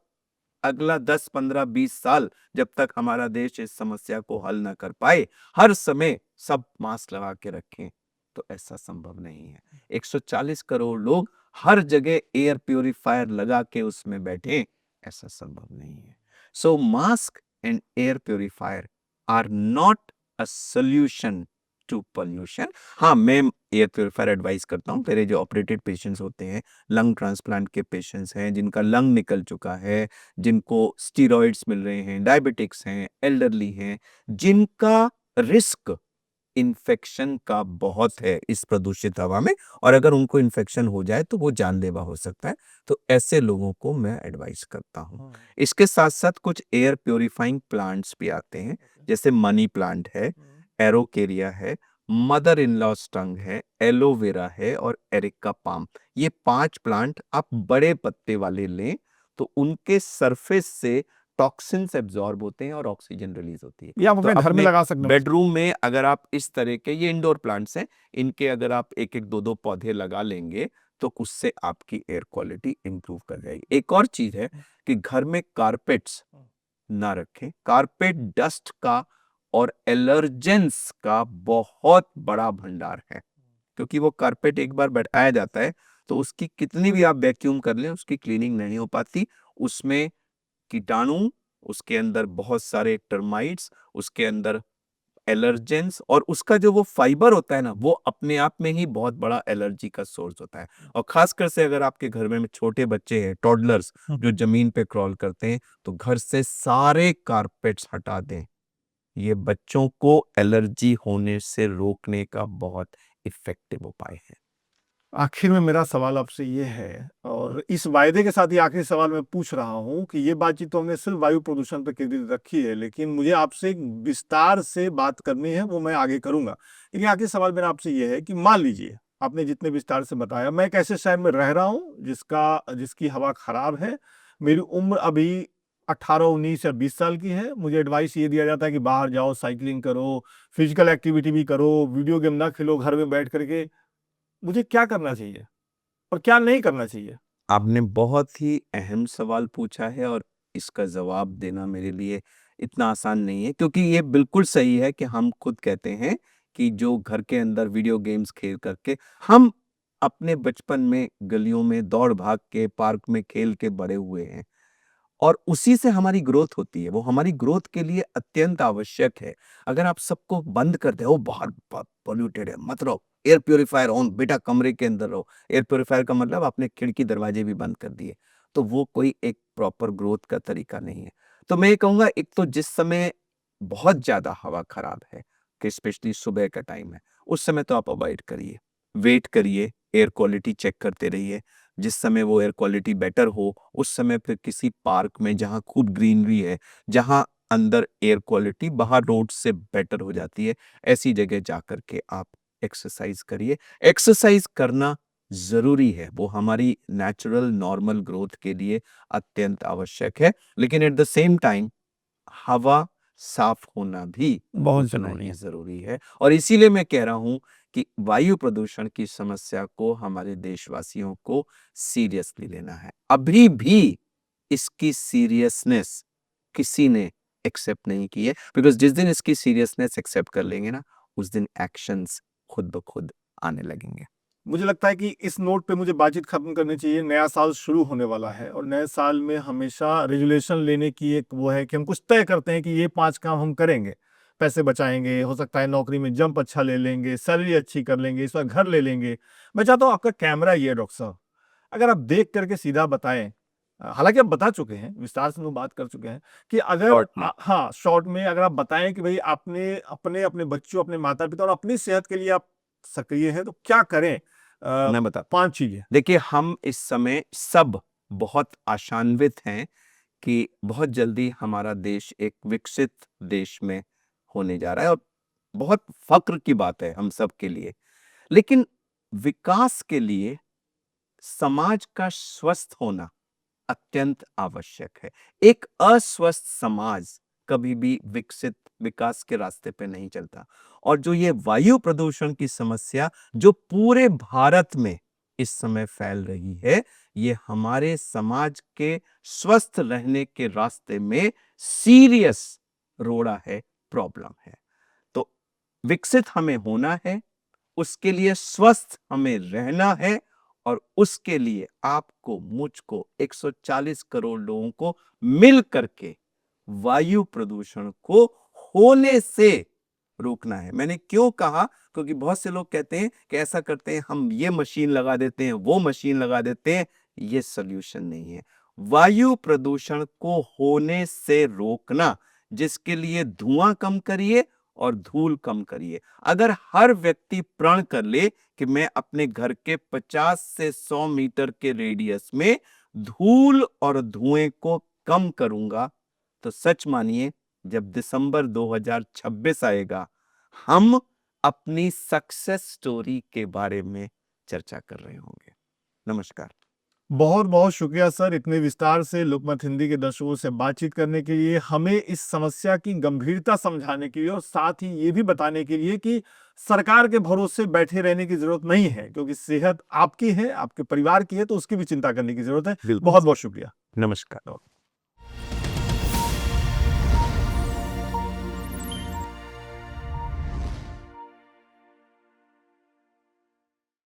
अगला 10, 15, 20 साल, जब तक हमारा देश इस समस्या को हल ना कर पाए, हर समय सब मास्क लगा के रखें, तो ऐसा संभव नहीं है। 140 करोड़ लोग हर जगह एयर प्यूरिफायर लगा के उसमें बैठे, ऐसा संभव नहीं है। So mask and air purifier are not a solution to pollution. हाँ, मैं एयर प्यूरिफायर एडवाइस करता हूँ। मेरे जो ऑपरेटेड पेशेंट्स होते हैं, लंग ट्रांसप्लांट के पेशेंट्स हैं, जिनका लंग निकल चुका है, जिनको स्टीरॉइड्स मिल रहे हैं, डायबिटिक्स हैं, एल्डरली हैं, जिनका रिस्क इन्फेक्शन का बहुत है इस प्रदूषित हवा में, और अगर उनको इन्फेक्शन हो जाए तो वो जानलेवा हो सकता है, तो ऐसे लोगों को मैं एडवाइस करता हूँ। इसके साथ साथ कुछ एयर प्योरीफाइंग प्लांट्स भी आते हैं, जैसे मनी प्लांट है, एरोकेरिया है, मदर इन लॉ स्टंग है, एलोवेरा है और एरिका पाम। ये 5 प्लांट आप बड़े पत्ते वाले लें तो उनके सरफेस से टॉक्सिन्स एब्जॉर्ब होते हैं और ऑक्सीजन रिलीज होती है। ये आप अपने घर में लगा सकते हैं। बेडरूम में अगर आप इस तरह के, ये इंडोर प्लांट्स हैं, इनके अगर आप एक एक दो दो पौधे लगा लेंगे तो उससे आपकी एयर क्वालिटी इंप्रूव कर जाएगी। एक और चीज है कि घर में कारपेट्स ना रखें। कारपेट डस्ट का और एलर्जेंस का बहुत बड़ा भंडार है, क्योंकि वो कारपेट एक बार बैठाया जाता है तो उसकी कितनी भी आप वैक्यूम कर लें उसकी क्लीनिंग नहीं हो पाती। उसमें कीटाणु, उसके अंदर बहुत सारे टर्माइट्स, उसके अंदर एलर्जेंस, और उसका जो वो फाइबर होता है ना, वो अपने आप में ही बहुत बड़ा एलर्जी का सोर्स होता है। और खासकर से अगर आपके घर में छोटे बच्चे हैं, टॉडलर्स, जो जमीन पे क्रॉल करते हैं, तो घर से सारे कारपेट्स हटा दें। ये बच्चों को एलर्जी होने से रोकने का बहुत इफेक्टिव उपाय है। आखिर में मेरा सवाल आपसे ये है, और इस वायदे के साथ ही आखिरी सवाल मैं पूछ रहा हूँ कि ये बातचीत तो हमने सिर्फ वायु प्रदूषण पर केंद्रित रखी है, लेकिन मुझे आपसे एक विस्तार से बात करनी है, वो मैं आगे करूंगा। लेकिन आखिरी सवाल मेरा आपसे ये है कि मान लीजिए आपने जितने विस्तार से बताया, मैं एक ऐसे शहर में रह रहा हूँ जिसकी हवा खराब है, मेरी उम्र अभी 18, 19 या 20 साल की है। मुझे एडवाइस ये दिया जाता है कि बाहर जाओ, साइकिलिंग करो, फिजिकल एक्टिविटी भी करो, वीडियो गेम ना खेलो घर में बैठ करके। मुझे क्या करना चाहिए और क्या नहीं करना चाहिए? आपने बहुत ही अहम सवाल पूछा है और इसका जवाब देना मेरे लिए इतना आसान नहीं है, क्योंकि ये बिल्कुल सही है कि हम खुद कहते हैं कि जो घर के अंदर वीडियो गेम्स खेल करके हम अपने बचपन में गलियों में दौड़ भाग के पार्क में खेल के बड़े हुए हैं और उसी से हमारी ग्रोथ होती है, वो हमारी ग्रोथ के लिए अत्यंत आवश्यक है। अगर आप सबको बंद कर दे, ओ बाहर पॉल्यूटेड है, मत रहो, एयर प्यूरिफायर ऑन, बेटा कमरे के अंदर रहो। एयर प्यूरिफायर का मतलब आपने खिड़की दरवाजे भी बंद कर दिए, तो वो कोई एक प्रॉपर ग्रोथ का तरीका नहीं है। तो मैं ये कहूंगा, एक तो जिस समय बहुत ज्यादा हवा खराब है, कि स्पेशली सुबह का टाइम है, उस समय तो आप अवॉइड करिए, वेट करिए, एयर क्वालिटी चेक करते रहिए। जिस समय वो एयर क्वालिटी बेटर हो, उस समय फिर किसी पार्क में जहां खूब ग्रीनरी है, जहां अंदर एयर क्वालिटी बाहर रोड से बेटर हो जाती है, ऐसी जगह जाकर के आप एक्सरसाइज करिए। एक्सरसाइज करना जरूरी है, वो हमारी नेचुरल नॉर्मल ग्रोथ के लिए अत्यंत आवश्यक है, लेकिन एट द सेम टाइम हवा साफ होना भी बहुत उतना जरूरी ही है। जरूरी है। और इसीलिए मैं कह रहा हूं कि वायु प्रदूषण की समस्या को हमारे देशवासियों को सीरियसली लेना है। अभी भी इसकी सीरियसनेस किसी ने एक्सेप्ट नहीं की है, बिकॉज जिस दिन इसकी सीरियसनेस एक्सेप्ट कर लेंगे ना, उस दिन एक्शंस खुद ब खुद आने लगेंगे। मुझे लगता है कि इस नोट पे मुझे बातचीत खत्म करनी चाहिए। नया साल शुरू होने वाला है और नए साल में हमेशा रेजुलेशन लेने की एक वो है कि हम कुछ तय करते हैं कि ये 5 काम हम करेंगे। पैसे बचाएँगे, हो सकता है नौकरी में जंप अच्छा ले लेंगे, सैलरी अच्छी कर लेंगे, इस बार घर ले लेंगे। मैं चाहता हूँ आपका कैमरा ये है डॉक्टर साहब, अगर आप देख कर के सीधा बताएँ, हालाँकि आप बता चुके हैं, विस्तार से हम लोग बात कर चुके हैं कि अगर शॉर्ट में हाँ, शॉर्ट में अगर आप बताएँ कि भई आपने अपने बच्चों, अपने माता-पिता और अपनी सेहत के लिए आप सक्रिय हैं, तो क्या करें? मैं बता 5 चीज़ें। देखिए, हम इस समय सब बहुत आशान्वित हैं कि बहुत जल्दी हमारा देश एक विकसित देश में होने जा रहा है, और बहुत फक्र की बात है हम सब के लिए। लेकिन विकास के लिए समाज का स्वस्थ होना अत्यंत आवश्यक है। एक अस्वस्थ समाज कभी भी विकसित विकास के रास्ते पे नहीं चलता। और जो ये वायु प्रदूषण की समस्या जो पूरे भारत में इस समय फैल रही है, ये हमारे समाज के स्वस्थ रहने के रास्ते में सीरियस रोड़ा है, प्रॉब्लम है। तो विकसित हमें होना है, उसके लिए स्वस्थ हमें रहना है, और उसके लिए आपको, मुझको, 140 करोड़ लोगों को मिल करके वायु प्रदूषण को होने से रोकना है। मैंने क्यों कहा, क्योंकि बहुत से लोग कहते हैं कि ऐसा करते हैं, हम ये मशीन लगा देते हैं, वो मशीन लगा देते हैं, ये सॉल्यूशन नहीं है। वायु प्रदूषण को होने से रोकना, जिसके लिए धुआं कम करिए और धूल कम करिए। अगर हर व्यक्ति प्रण कर ले कि मैं अपने घर के 50 से 100 मीटर के रेडियस में धूल और धुएं को कम करूंगा, तो सच मानिए, जब दिसंबर 2026 आएगा, हम अपनी सक्सेस स्टोरी के बारे में चर्चा कर रहे होंगे। नमस्कार। बहुत-बहुत शुक्रिया सर, इतने विस्तार से लोकमत हिंदी के दर्शकों से बातचीत करने के लिए, हमें इस समस्या की गंभीरता समझाने के लिए और साथ ही ये भी बताने के लिए कि सरकार के भरोसे बैठे रहने की ज़रूरत नहीं है, क्योंकि सेहत आपकी है, आपके परिवार की है, तो उसकी भी चिंता करने की ज़रूरत है। बिल्कुल। बहुत-बहुत शुक्रिया। नमस्कार।